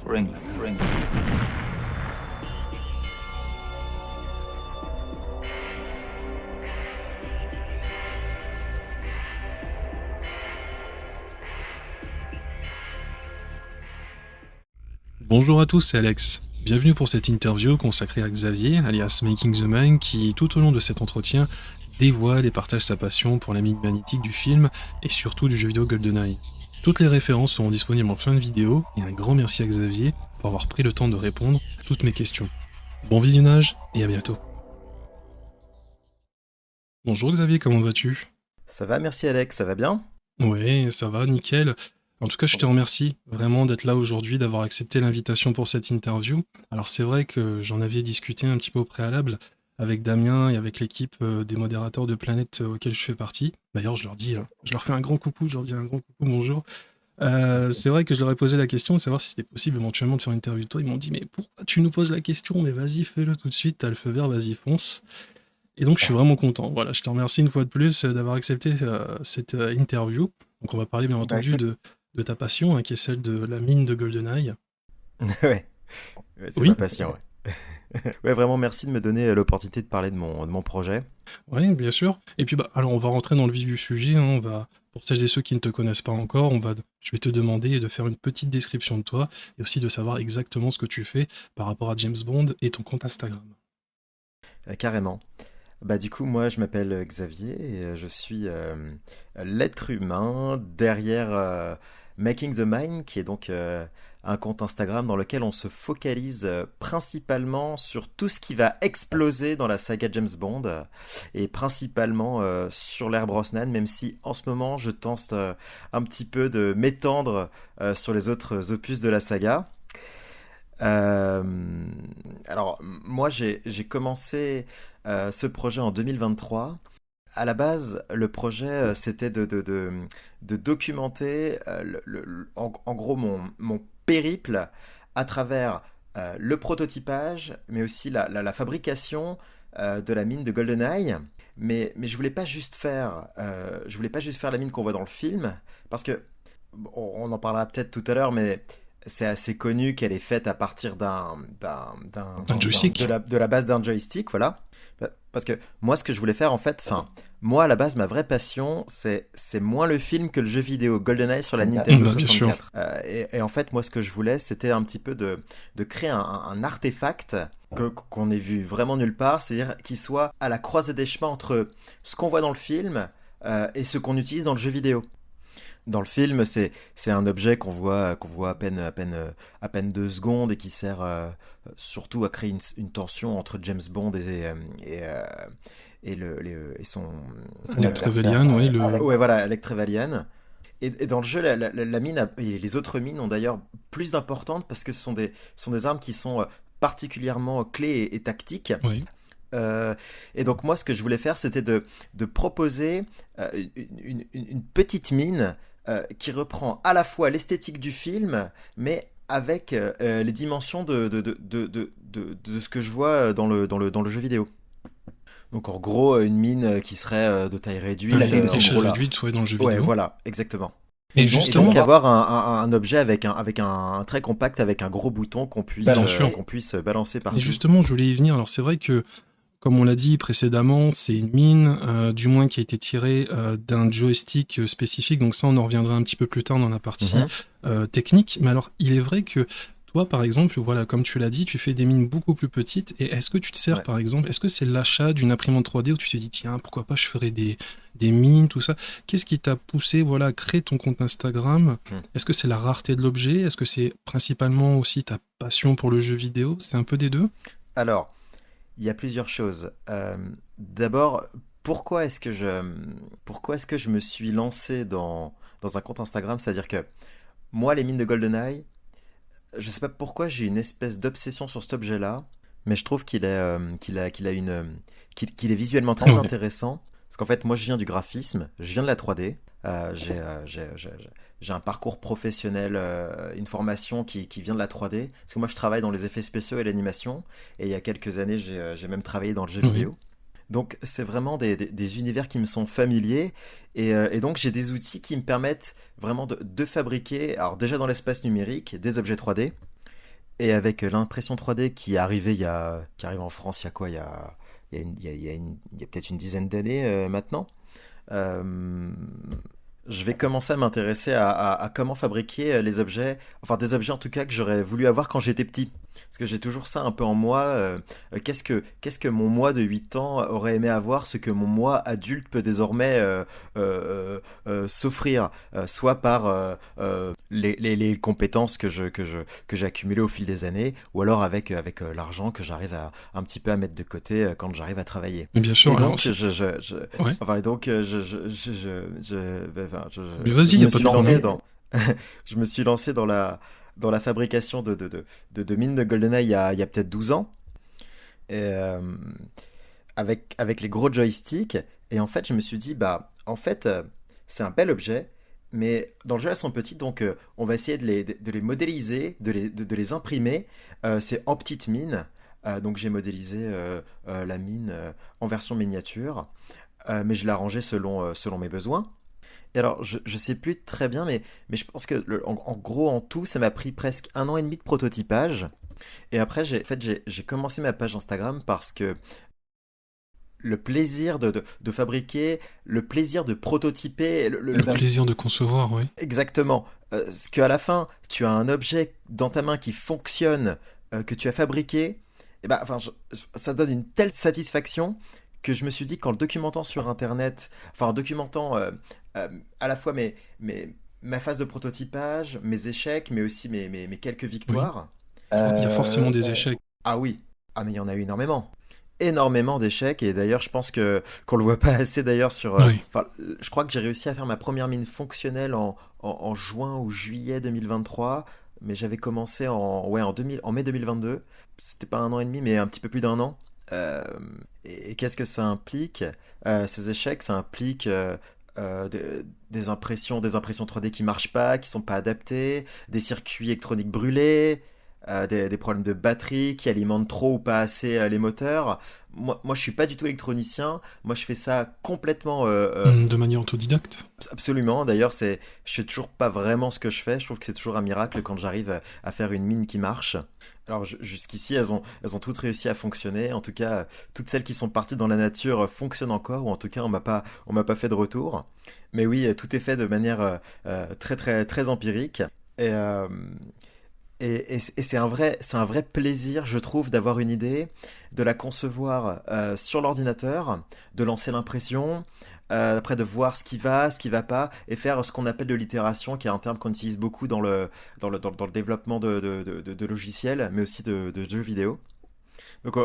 For England, for England. Bonjour à tous, c'est Alex. Bienvenue pour cette interview consacrée à Xavier, alias Making the Mind, qui, tout au long de cet entretien, dévoile et partage sa passion pour l'amique magnétique du film et surtout du jeu vidéo GoldenEye. Toutes les références seront disponibles en fin de vidéo et un grand merci à Xavier pour avoir pris le temps de répondre à toutes mes questions. Bon visionnage et à bientôt. Bonjour Xavier, comment vas-tu ? Ça va, merci Alex, ça va bien ? Ouais, ça va, nickel. En tout cas, je te remercie vraiment d'être là aujourd'hui, d'avoir accepté l'invitation pour cette interview. Alors c'est vrai que j'en avais discuté un petit peu au préalable avec Damien et avec l'équipe des modérateurs de Planète auxquels je fais partie. D'ailleurs, je leur fais un grand coucou, je leur dis un grand coucou, bonjour. C'est vrai que je leur ai posé la question de savoir si c'était possible éventuellement de faire une interview de toi. Ils m'ont dit, mais pourquoi tu nous poses la question ? Mais vas-y, fais-le tout de suite, t'as le feu vert, vas-y, fonce. Et donc, je suis vraiment content. Voilà, je te remercie une fois de plus d'avoir accepté cette interview. Donc, on va parler bien entendu de ta passion, hein, qui est celle de la mine de GoldenEye. Ouais, c'est Oui. ma passion, ouais. Ouais, vraiment merci de me donner l'opportunité de parler de mon projet. Oui, bien sûr. Et puis, alors, on va rentrer dans le vif du sujet. Hein, pour celles et ceux qui ne te connaissent pas encore, je vais te demander de faire une petite description de toi et aussi de savoir exactement ce que tu fais par rapport à James Bond et ton compte Instagram. Carrément. Du coup, moi, je m'appelle Xavier et je suis l'être humain derrière Making the Mind, qui est donc un compte Instagram dans lequel on se focalise principalement sur tout ce qui va exploser dans la saga James Bond et principalement sur l'ère Brosnan, même si en ce moment je tente un petit peu de m'étendre sur les autres opus de la saga. Alors, moi, j'ai commencé ce projet en 2023. À la base, le projet, c'était de documenter en gros mon périple à travers le prototypage, mais aussi la fabrication de la mine de GoldenEye. Mais je voulais pas juste faire la mine qu'on voit dans le film, parce que on en parlera peut-être tout à l'heure, mais c'est assez connu qu'elle est faite à partir Un joystick. de la base d'un joystick, voilà. Parce que moi, ce que je voulais faire, en fait, moi, à la base, ma vraie passion, c'est moins le film que le jeu vidéo GoldenEye sur la Nintendo Bien sûr. 64. Et en fait, moi, ce que je voulais, c'était un petit peu de créer un artefact qu'on ait vu vraiment nulle part, c'est-à-dire qu'il soit à la croisée des chemins entre ce qu'on voit dans le film et ce qu'on utilise dans le jeu vidéo. Dans le film, c'est un objet qu'on voit à peine 2 secondes et qui sert surtout à créer une tension entre James Bond et son Electravalian, oui. ouais, voilà, Electravalian. Et dans le jeu, la mine et les autres mines ont d'ailleurs plus d'importance parce que ce sont des armes qui sont particulièrement clés et tactiques. Oui. Et donc moi, ce que je voulais faire, c'était de proposer une petite mine qui reprend à la fois l'esthétique du film, mais avec les dimensions de ce que je vois dans le jeu vidéo. Donc en gros, une mine qui serait de taille réduite. D'échelle réduite, ouais, dans le jeu vidéo. Ouais, voilà, exactement. Et justement, Et donc avoir un objet avec un très compact, avec un gros bouton qu'on puisse balancer partout. Et justement, je voulais y venir. Alors c'est vrai que, comme on l'a dit précédemment, c'est une mine, du moins qui a été tirée d'un joystick spécifique. Donc ça, on en reviendra un petit peu plus tard dans la partie technique. Mais alors, il est vrai que toi, par exemple, voilà, comme tu l'as dit, tu fais des mines beaucoup plus petites. Et est-ce que tu te sers, par exemple, est-ce que c'est l'achat d'une imprimante 3D où tu te dis, tiens, pourquoi pas, je ferais des mines, tout ça. Qu'est-ce qui t'a poussé, voilà, à créer ton compte Instagram ? Est-ce que c'est la rareté de l'objet ? Est-ce que c'est principalement aussi ta passion pour le jeu vidéo ? C'est un peu des deux ? Alors, il y a plusieurs choses. D'abord, pourquoi est-ce que je me suis lancé dans un compte Instagram? C'est-à-dire que moi, les mines de GoldenEye, je sais pas pourquoi j'ai une espèce d'obsession sur cet objet-là, mais je trouve qu'il est visuellement très Ouais. intéressant. Parce qu'en fait, moi, je viens du graphisme, je viens de la 3D. J'ai un parcours professionnel, une formation qui vient de la 3D. Parce que moi, je travaille dans les effets spéciaux et l'animation. Et il y a quelques années, j'ai même travaillé dans le jeu Oui. vidéo. Donc, c'est vraiment des univers qui me sont familiers. Et donc, j'ai des outils qui me permettent vraiment de fabriquer, alors déjà dans l'espace numérique, des objets 3D. Et avec l'impression 3D qui arrive en France, il y a quoi? Il y a peut-être une dizaine d'années maintenant. Euh, je vais commencer à m'intéresser à comment fabriquer les objets, enfin des objets en tout cas que j'aurais voulu avoir quand j'étais petit. Parce que j'ai toujours ça un peu en moi. Qu'est-ce que mon moi de 8 ans aurait aimé avoir, ce que mon moi adulte peut désormais s'offrir, soit par les compétences que j'ai accumulées au fil des années, ou alors avec l'argent que j'arrive un petit peu à mettre de côté quand j'arrive à travailler. Mais bien Et sûr, alors, donc, ouais. enfin, et donc, enfin, Mais vas-y, je il n'y me a pas suis de lancé problème. je me suis lancé dans la fabrication de mines de GoldenEye il y a peut-être 12 ans, et, avec les gros joysticks. Et en fait, je me suis dit, bah, en fait, c'est un bel objet, mais dans le jeu, elles sont petites, donc on va essayer de les modéliser, de les imprimer. C'est en petites mines. Donc j'ai modélisé la mine en version miniature, mais je l'ai arrangée selon mes besoins. Et alors, je sais plus très bien, mais je pense que en gros, en tout, ça m'a pris presque 1 an et demi de prototypage. Et après, j'ai commencé ma page Instagram parce que le plaisir de fabriquer, le plaisir de prototyper, Le plaisir de concevoir, oui. exactement. Ce qu'à la fin, tu as un objet dans ta main qui fonctionne, que tu as fabriqué, et ben, enfin, ça donne une telle satisfaction que je me suis dit qu'en le documentant sur Internet, enfin en documentant euh, à la fois ma phase de prototypage, mes échecs, mais aussi mes quelques Oui. victoires. Il y a euh, forcément des échecs. ah oui, ah mais il y en a eu énormément. Énormément d'échecs, et d'ailleurs je pense que qu'on le voit pas assez d'ailleurs sur Oui. enfin, je crois que j'ai réussi à faire ma première mine fonctionnelle en juin ou juillet 2023, mais j'avais commencé en mai 2022. C'était pas 1 an et demi, mais un petit peu plus d'1 an. Euh, et qu'est-ce que ça implique? Ces échecs, ça implique des impressions 3D qui marchent pas, qui sont pas adaptées, des circuits électroniques brûlés, des problèmes de batterie qui alimentent trop ou pas assez les moteurs. Moi, je suis pas du tout électronicien. Moi, je fais ça complètement, De manière autodidacte. absolument. D'ailleurs, je sais toujours pas vraiment ce que je fais. Je trouve que c'est toujours un miracle quand j'arrive à faire une mine qui marche. Alors jusqu'ici, elles ont toutes réussi à fonctionner. En tout cas, toutes celles qui sont parties dans la nature fonctionnent encore, ou en tout cas, on m'a pas fait de retour. Mais oui, tout est fait de manière très très très empirique. Et, et c'est un vrai plaisir, je trouve, d'avoir une idée, de la concevoir sur l'ordinateur, de lancer l'impression, après de voir ce qui va pas, et faire ce qu'on appelle de l'itération, qui est un terme qu'on utilise beaucoup dans le développement de logiciels, mais aussi de jeux vidéo. Donc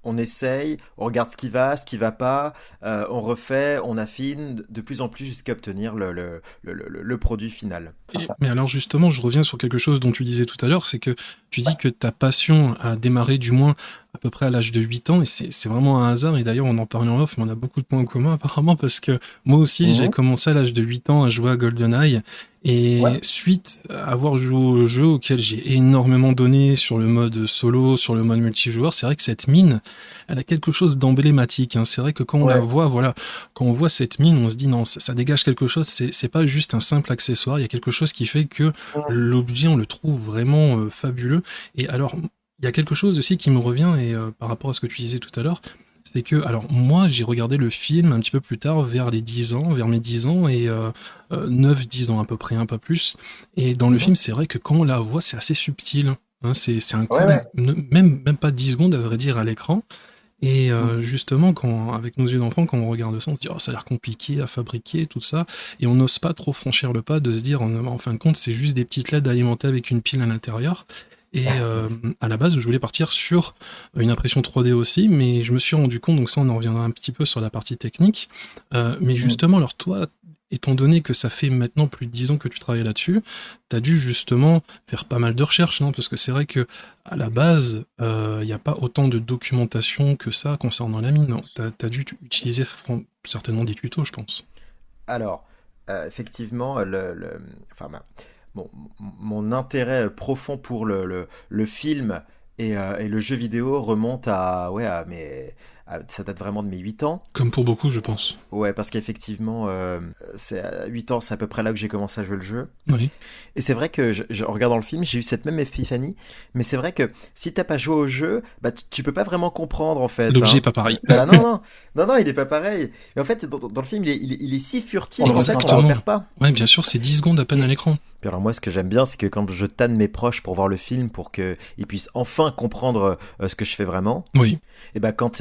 on essaye, on regarde ce qui va pas, on refait, on affine de plus en plus jusqu'à obtenir le produit final. Mais alors justement, je reviens sur quelque chose dont tu disais tout à l'heure, c'est que tu dis que ta passion a démarré du moins à peu près à l'âge de 8 ans, et c'est vraiment un hasard, et d'ailleurs on en parlait en off, mais on a beaucoup de points en commun apparemment, parce que moi aussi j'ai Mhm. commencé à l'âge de 8 ans à jouer à GoldenEye, et Ouais. suite à avoir joué au jeu auquel j'ai énormément donné sur le mode solo, sur le mode multijoueur, c'est vrai que cette mine, elle a quelque chose d'emblématique, hein. C'est vrai que quand on la Ouais. voit, voilà, quand on voit cette mine, on se dit non, ça dégage quelque chose, c'est pas juste un simple accessoire, il y a quelque chose qui fait que l'objet, on le trouve vraiment fabuleux. Et alors, il y a quelque chose aussi qui me revient, et par rapport à ce que tu disais tout à l'heure, c'est que, alors moi, j'ai regardé le film un petit peu plus tard, vers les 10 ans, vers mes 10 ans, et 9-10 ans à peu près, un peu plus. Et dans le Mhm. film, c'est vrai que quand on la voit, c'est assez subtil. Hein, c'est un Ouais, coup, ouais. même pas 10 secondes, à vrai dire, à l'écran. Et Mhm. justement, avec nos yeux d'enfant, quand on regarde ça, on se dit oh, ça a l'air compliqué à fabriquer, tout ça. Et on n'ose pas trop franchir le pas de se dire en fin de compte, c'est juste des petites LED alimentées avec une pile à l'intérieur. Et à la base, je voulais partir sur une impression 3D aussi, mais je me suis rendu compte, donc ça on en reviendra un petit peu sur la partie technique, mais justement, alors toi, étant donné que ça fait maintenant plus de 10 ans que tu travailles là-dessus, tu as dû justement faire pas mal de recherches, non? Parce que c'est vrai que à la base, il n'y a pas autant de documentation que ça concernant la mine. Tu as dû utiliser certainement des tutos, je pense. Alors, effectivement, enfin, mon intérêt profond pour le film et le jeu vidéo remonte ouais, ça date vraiment de mes 8 ans. Comme pour beaucoup, je pense. Ouais, parce qu'effectivement, c'est à 8 ans, c'est à peu près là que j'ai commencé à jouer le jeu. Oui. Et c'est vrai que, en regardant le film, j'ai eu cette même épiphanie, mais c'est vrai que si t'as pas joué au jeu, bah tu peux pas vraiment comprendre en fait. L'objet Hein. n'est pas pareil. Voilà, non, il est pas pareil. Et en fait, dans le film, il est si furtif qu'en fait, on Exactement. repère pas. Ouais, bien sûr, c'est 10 secondes à peine à l'écran. Puis alors moi, ce que j'aime bien, c'est que quand je tanne mes proches pour voir le film, pour qu'ils puissent enfin comprendre ce que je fais vraiment, Oui. et ben quand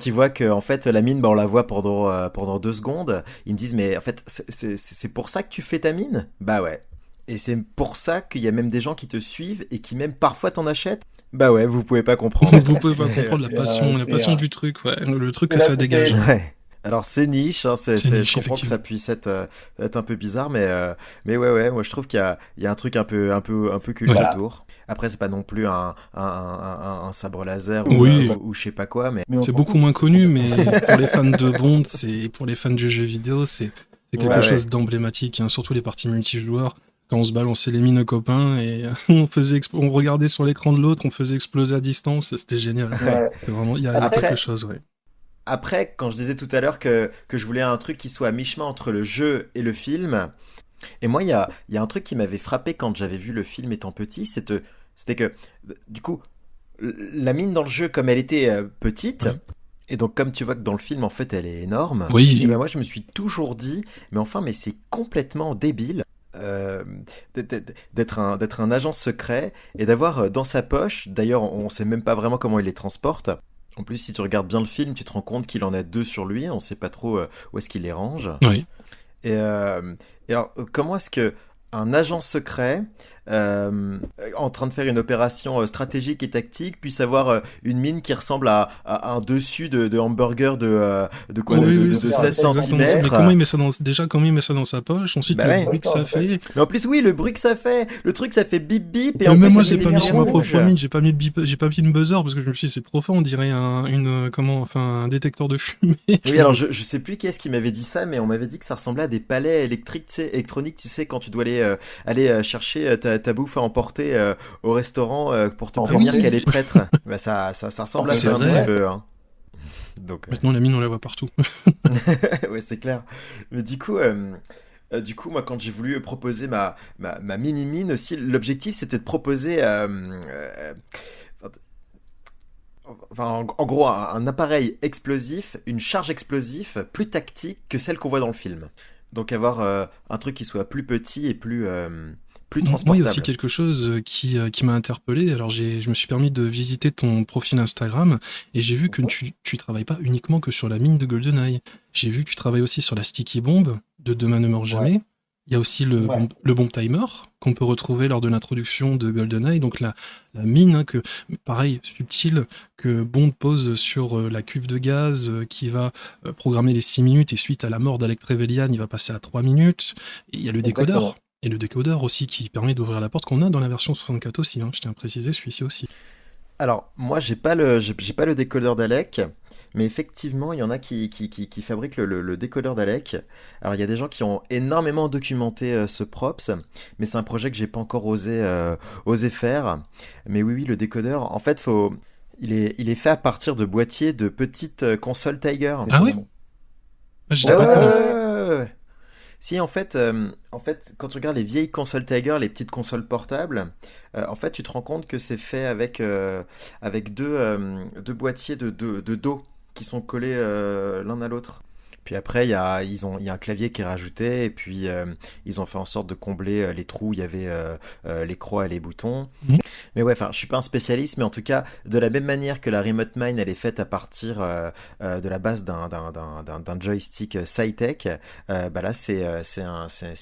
ils voient que en fait la mine, bah, on la voit pendant 2 secondes, ils me disent mais en fait c'est pour ça que tu fais ta mine? Bah ouais. Et c'est pour ça qu'il y a même des gens qui te suivent et qui même parfois t'en achètent. Bah ouais, vous pouvez pas comprendre. Vous pouvez pas comprendre la passion du truc, ouais, le truc que ça dégage. Ouais. Alors c'est niche, hein, C'est je niche, comprends que ça puisse être un peu bizarre, mais ouais, moi je trouve qu'il y a un truc un peu culte Ouais. autour. Après c'est pas non plus un sabre laser Oui. ou je sais pas quoi, mais C'est beaucoup moins connu, mais pour les fans de Bond, pour les fans du jeu vidéo, c'est quelque Ouais, chose d'emblématique, hein, surtout les parties multijoueurs. Quand on se balançait les mines aux copains et on regardait sur l'écran de l'autre, on faisait exploser à distance, c'était génial. Ouais. C'était vraiment, il y a Après- quelque chose, ouais. Après, quand je disais tout à l'heure que je voulais un truc qui soit à mi-chemin entre le jeu et le film, et moi il y a un truc qui m'avait frappé quand j'avais vu le film étant petit, c'était que du coup la mine dans le jeu comme elle était petite. Ouais. Et donc, comme tu vois que dans le film, en fait, elle est énorme. Oui. Et ben moi, je me suis toujours dit, mais c'est complètement débile d'être un agent secret et d'avoir dans sa poche. D'ailleurs, on sait même pas vraiment comment il les transporte. En plus, si tu regardes bien le film, tu te rends compte qu'il en a 2 sur lui. On sait pas trop où est-ce qu'il les range. Oui. Et alors, comment est-ce que un agent secret en train de faire une opération stratégique et tactique puisse avoir une mine qui ressemble à un dessus de hamburger de quoi Oui, de c'est 16 ça, c'est exactement ça. Mais cm. comment il met ça comment il met ça dans sa poche, ensuite Bah le ouais. bruit que ça fait. Mais en plus, oui, le bruit que ça fait, le truc ça fait bip bip et Mais en même plus moi, ça je l'ai fait pas mis lumière sur ma rouge. propre mine, j'ai pas mis le buzzer parce que je me suis dit c'est trop fort, on dirait un détecteur de fumée. Oui, alors je sais plus qui est-ce qui m'avait dit ça, mais on m'avait dit que ça ressemblait à des palais électriques, tu sais, électroniques, tu sais, quand tu dois aller chercher ta bouffe à emporter au restaurant pour te prévenir oui. qu'elle est prête. Bah ça ressemble à C'est ça un vrai. petit peu. Hein. Donc, Maintenant, la mine, on la voit partout. ouais, c'est clair. Mais du coup, moi, quand j'ai voulu proposer ma mini-mine aussi, l'objectif c'était de proposer, enfin, en gros, un appareil explosif, une charge explosive plus tactique que celle qu'on voit dans le film. Donc avoir un truc qui soit plus petit et plus Moi, il y a transportable. aussi quelque chose qui m'a interpellé. Alors, je me suis permis de visiter ton profil Instagram et j'ai vu que tu travailles pas uniquement que sur la mine de GoldenEye. J'ai vu que tu travailles aussi sur la Sticky Bomb de Demain ne meurt jamais. Il y a aussi le bomb timer qu'on peut retrouver lors de l'introduction de GoldenEye. Donc, la mine, hein, pareil, subtile, que Bond pose sur la cuve de gaz qui va programmer les 6 minutes et suite à la mort d'Alec Trevelyan, il va passer à 3 minutes. Et il y a le décodeur. Exactement. Et le décodeur aussi qui permet d'ouvrir la porte qu'on a dans la version 64 aussi, hein, je tiens à préciser celui-ci aussi. Alors, moi, j'ai pas le décodeur d'Alec, mais effectivement, il y en a qui fabriquent le décodeur d'Alec. Alors, il y a des gens qui ont énormément documenté ce props, mais c'est un projet que j'ai pas encore osé faire. Mais oui, le décodeur, en fait, il est fait à partir de boîtiers de petites consoles Tiger. Ah oui? J'étais Ouais, pas ouais, au courant. ouais. Si, en fait, quand tu regardes les vieilles consoles Tiger, les petites consoles portables, en fait, tu te rends compte que c'est fait avec deux boîtiers de dos qui sont collés l'un à l'autre. Puis après, il y a un clavier qui est rajouté, et puis ils ont fait en sorte de combler les trous où il y avait les croix et les boutons. Mhm. Mais ouais, enfin, je suis pas un spécialiste, mais en tout cas, de la même manière que la Remote Mine, elle est faite à partir de la base d'un joystick SciTech, bah là, c'est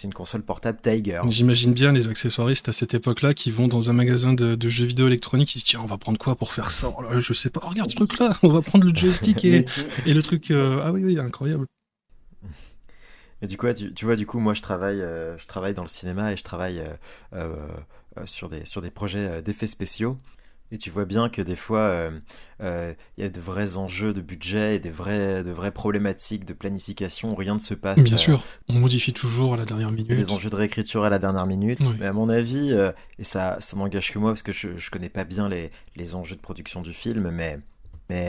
une console portable Tiger. J'imagine bien les accessoiristes à cette époque-là qui vont dans un magasin de jeux vidéo électroniques, ils se disent tiens, on va prendre quoi pour faire ça? Oh là là, je sais pas, regarde ce truc-là, on va prendre le joystick Mais et le truc. Ah oui, oui, incroyable. Et du coup, ouais, tu vois, du coup, moi, je travaille dans le cinéma et je travaille sur des projets d'effets spéciaux. Et tu vois bien que des fois, il y a de vrais enjeux de budget et de vraies problématiques de planification où rien ne se passe. Bien sûr, on modifie toujours à la dernière Il y a des minute. enjeux de réécriture à la dernière minute. Oui. Mais à mon avis, et ça n'engage que moi parce que je connais pas bien les enjeux de production du film, mais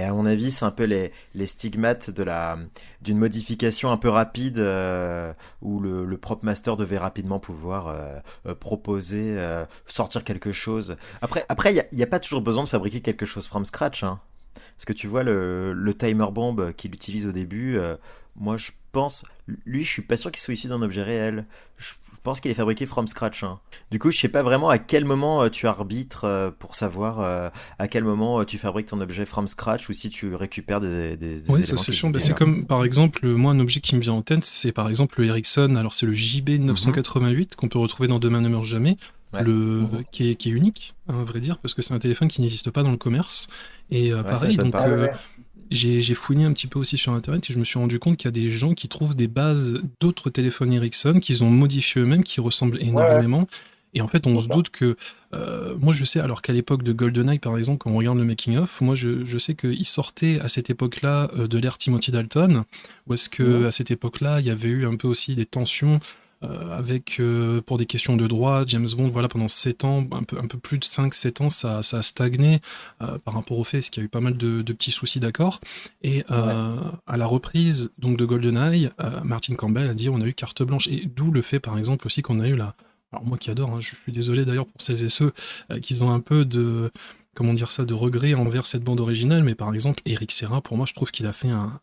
à mon avis, c'est un peu les stigmates d'une modification un peu rapide où le prop master devait rapidement pouvoir proposer, sortir quelque chose. Après, il y a pas toujours besoin de fabriquer quelque chose from scratch, hein. Parce que tu vois, le timer bomb qu'il utilise au début, moi je pense, lui je suis pas sûr qu'il soit issu d'un objet réel. Je pense qu'il est fabriqué from scratch, hein. Du coup, je sais pas vraiment à quel moment tu arbitres pour savoir à quel moment tu fabriques ton objet from scratch ou si tu récupères des Oui, ça éléments c'est qui sûr. existent Bah, c'est déjà. comme par exemple, moi un objet qui me vient en tête, c'est par exemple le Ericsson. Alors c'est le JB Mhm. 988 qu'on peut retrouver dans Demain ne meurt jamais, Ouais. Mhm. qui est unique, hein, à vrai dire, parce que c'est un téléphone qui n'existe pas dans le commerce. Et Ouais, ça pareil, m'étonne donc pas. Ah ouais, ouais. j'ai fouiné un petit peu aussi sur internet et je me suis rendu compte qu'il y a des gens qui trouvent des bases d'autres téléphones Ericsson qu'ils ont modifiés eux-mêmes, qui ressemblent Ouais, ouais, énormément. Et en fait, on c'est se ça. doute que, moi je sais, alors qu'à l'époque de GoldenEye par exemple, quand on regarde le making-of, moi je sais qu'il sortait à cette époque-là de l'ère Timothy Dalton, où est-ce que Mhm. à cette époque-là, il y avait eu un peu aussi des tensions avec, pour des questions de droit, James Bond, voilà, pendant 7 ans, un peu plus de 5-7 ans, ça a stagné par rapport au fait qu'il y a eu pas mal de petits soucis d'accord. Et Ouais. à la reprise donc de GoldenEye, Martin Campbell a dit on a eu carte blanche. Et d'où le fait par exemple aussi qu'on a eu la... Alors moi qui adore, hein, je suis désolé d'ailleurs pour celles et ceux qui ont un peu de... Comment dire ça, de regret envers cette bande originale, mais par exemple, Eric Serra, pour moi, je trouve qu'il a fait un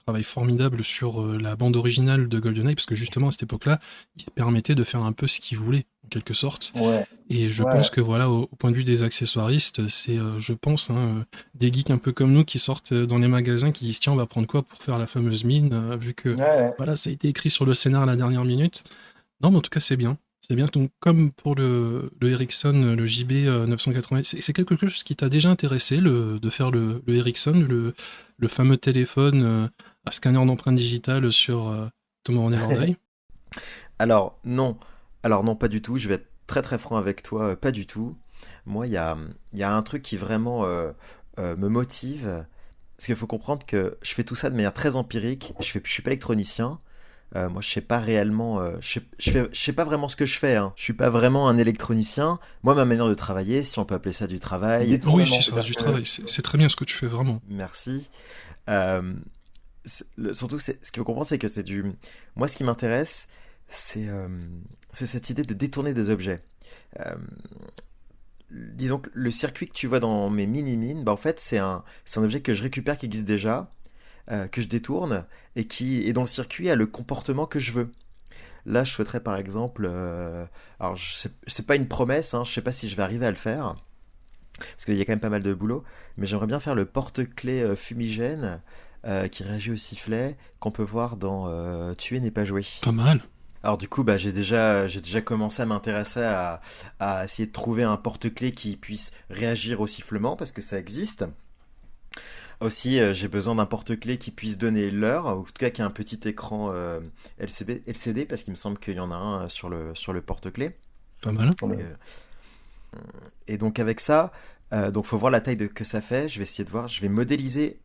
travail formidable sur la bande originale de GoldenEye, parce que justement, à cette époque-là, il se permettait de faire un peu ce qu'il voulait, en quelque sorte. Ouais. Et je pense Ouais. que voilà, au point de vue des accessoiristes, c'est, je pense, hein, des geeks un peu comme nous qui sortent dans les magasins, qui disent tiens, on va prendre quoi pour faire la fameuse mine, vu que Ouais. Ouais. voilà, ça a été écrit sur le scénar à la dernière minute. Non, mais en tout cas, c'est bien. C'est bien. Donc, comme pour le Ericsson, le JB 980, c'est quelque chose qui t'a déjà intéressé, de faire le Ericsson, le fameux téléphone à scanner d'empreintes digitales sur Tomorrow Never Die. Alors non, alors non, pas du tout. Je vais être très très franc avec toi, pas du tout. Moi, il y a un truc qui vraiment me motive. Parce qu'il faut comprendre que je fais tout ça de manière très empirique. Je suis pas électronicien. Moi, je sais pas réellement. Je sais pas vraiment ce que je fais, hein. Je suis pas vraiment un électronicien. Moi, ma manière de travailler, si on peut appeler ça du travail, Oui, si Détournement. ça reste C'est-à-dire du que. travail, c'est très bien ce que tu fais vraiment. merci. Euh, Surtout, ce qu'il faut comprendre, c'est que c'est du. Moi, ce qui m'intéresse, c'est c'est cette idée de détourner des objets. Euh, Disons que le circuit que tu vois dans mes mini-mines, bah, en fait, c'est un objet que je récupère qui existe déjà, que je détourne, et dont le circuit a le comportement que je veux. Là, je souhaiterais par exemple. Alors, c'est pas une promesse, hein, je sais pas si je vais arriver à le faire, parce qu'il y a quand même pas mal de boulot, mais j'aimerais bien faire le porte-clés fumigène qui réagit au sifflet qu'on peut voir dans Tuer n'est pas joué. Pas mal. Alors du coup, bah, j'ai déjà commencé à m'intéresser à essayer de trouver un porte-clés qui puisse réagir au sifflement, parce que ça existe. Aussi, j'ai besoin d'un porte-clés qui puisse donner l'heure, ou en tout cas qui a un petit écran LCD, parce qu'il me semble qu'il y en a un sur le porte-clés. Pas mal. Pour Et, le- et donc avec ça, donc faut voir la taille que ça fait. Je vais essayer de voir, je vais modéliser,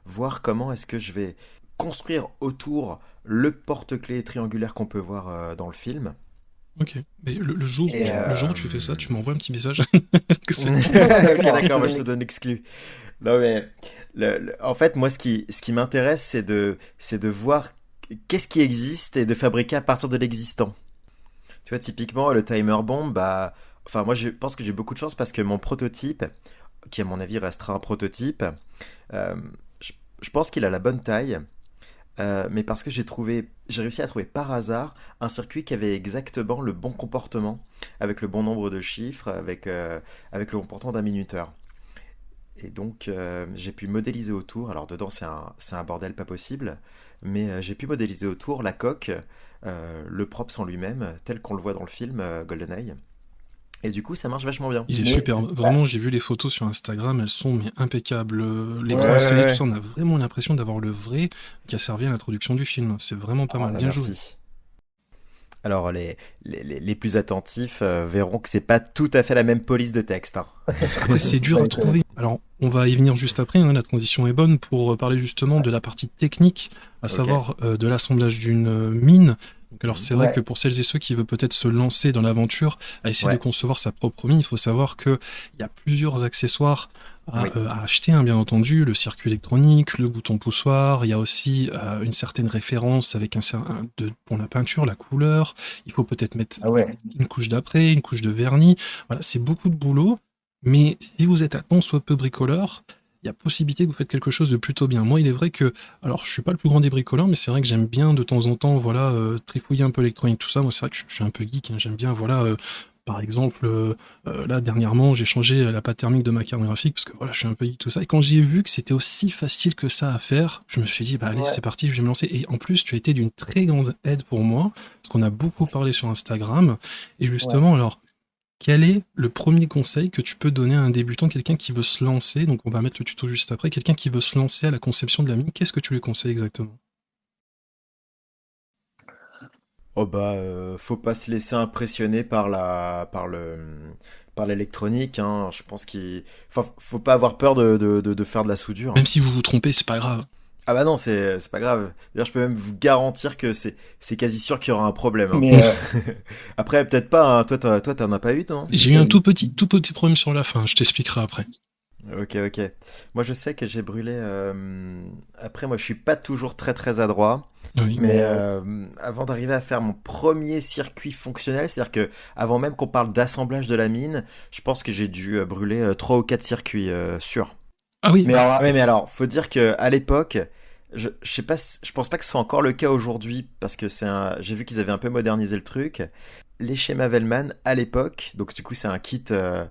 voir comment est-ce que je vais construire autour le porte-clés triangulaire qu'on peut voir dans le film. Ok. Mais Et le jour où tu fais ça, tu m'envoies un petit message. Que c'est- ok, D'accord. d'accord, moi je te donne l'exclu. Non mais en fait, moi ce qui m'intéresse, c'est de voir qu'est-ce qui existe et de fabriquer à partir de l'existant. Tu vois, typiquement le timer bomb, bah, enfin moi je pense que j'ai beaucoup de chance parce que mon prototype, qui à mon avis restera un prototype, euh, je, je pense qu'il a la bonne taille. mais parce que j'ai réussi à trouver par hasard un circuit qui avait exactement le bon comportement, avec le bon nombre de chiffres, avec le comportement d'un minuteur. Et donc, j'ai pu modéliser autour. Alors, dedans, c'est un bordel pas possible, mais j'ai pu modéliser autour la coque, le props en lui-même, tel qu'on le voit dans le film GoldenEye. Et du coup, ça marche vachement bien. Il est Mais super. Vraiment, j'ai vu les photos sur Instagram, elles sont mais impeccables. Les ouais, grands ouais, soleils, tout ouais. ça, on a vraiment l'impression d'avoir le vrai qui a servi à l'introduction du film. C'est vraiment pas Ah, mal. bah, Bien joué. merci. Alors, les plus attentifs verront que c'est pas tout à fait la même police de texte, hein. Après, c'est dur à trouver. Alors, on va y venir juste après, hein, la transition est bonne pour parler justement de la partie technique, à Ok. savoir de l'assemblage d'une mine. Donc, alors, c'est vrai Ouais. que pour celles et ceux qui veulent peut-être se lancer dans l'aventure, à essayer de Ouais. concevoir sa propre mine, il faut savoir qu'il y a plusieurs accessoires Oui. à acheter, hein, bien entendu, le circuit électronique, le bouton poussoir, il y a aussi une certaine référence avec pour la peinture, la couleur, il faut peut-être mettre Ah ouais. une couche d'après, une couche de vernis, voilà, c'est beaucoup de boulot, mais si vous êtes un tant soit peu bricoleur, il y a possibilité que vous faites quelque chose de plutôt bien. Moi, il est vrai que, alors, je suis pas le plus grand des bricoleurs, mais c'est vrai que j'aime bien de temps en temps, voilà, trifouiller un peu l'électronique, tout ça. Moi, c'est vrai que je suis un peu geek, hein, j'aime bien, voilà, par exemple, là, dernièrement, j'ai changé la pâte thermique de ma carte graphique, parce que voilà, je suis un peu geek, tout ça. Et quand j'ai vu que c'était aussi facile que ça à faire, je me suis dit, bah allez, Ouais. c'est parti, je vais me lancer. Et en plus, tu as été d'une très grande aide pour moi, parce qu'on a beaucoup parlé sur Instagram. Et justement, alors, quel est le premier conseil que tu peux donner à un débutant, quelqu'un qui veut se lancer, donc on va mettre le tuto juste après, quelqu'un qui veut se lancer à la conception de la mine, qu'est-ce que tu lui conseilles exactement? Oh bah, faut pas se laisser impressionner par l'électronique, hein. Je pense enfin, faut pas avoir peur de faire de la soudure, Même hein. si vous vous trompez, c'est pas grave. Ah bah non, c'est pas grave. D'ailleurs, je peux même vous garantir que c'est quasi sûr qu'il y aura un problème, hein. Mais Après, peut-être pas, hein. Toi, t'en as pas eu, toi, non? J'ai eu un tout petit problème sur la fin, je t'expliquerai après. Ok, ok. Moi, je sais que j'ai brûlé. Après, moi, je suis pas toujours très très adroit. Oui. Mais Mais, avant d'arriver à faire mon premier circuit fonctionnel, c'est-à-dire que avant même qu'on parle d'assemblage de la mine, je pense que j'ai dû brûler 3 ou 4 circuits sûrs. Ah oui, mais alors, Oui, mais alors, faut dire que à l'époque, je sais pas, je pense pas que ce soit encore le cas aujourd'hui parce que j'ai vu qu'ils avaient un peu modernisé le truc. Les schémas Vellman à l'époque, donc du coup c'est un kit, très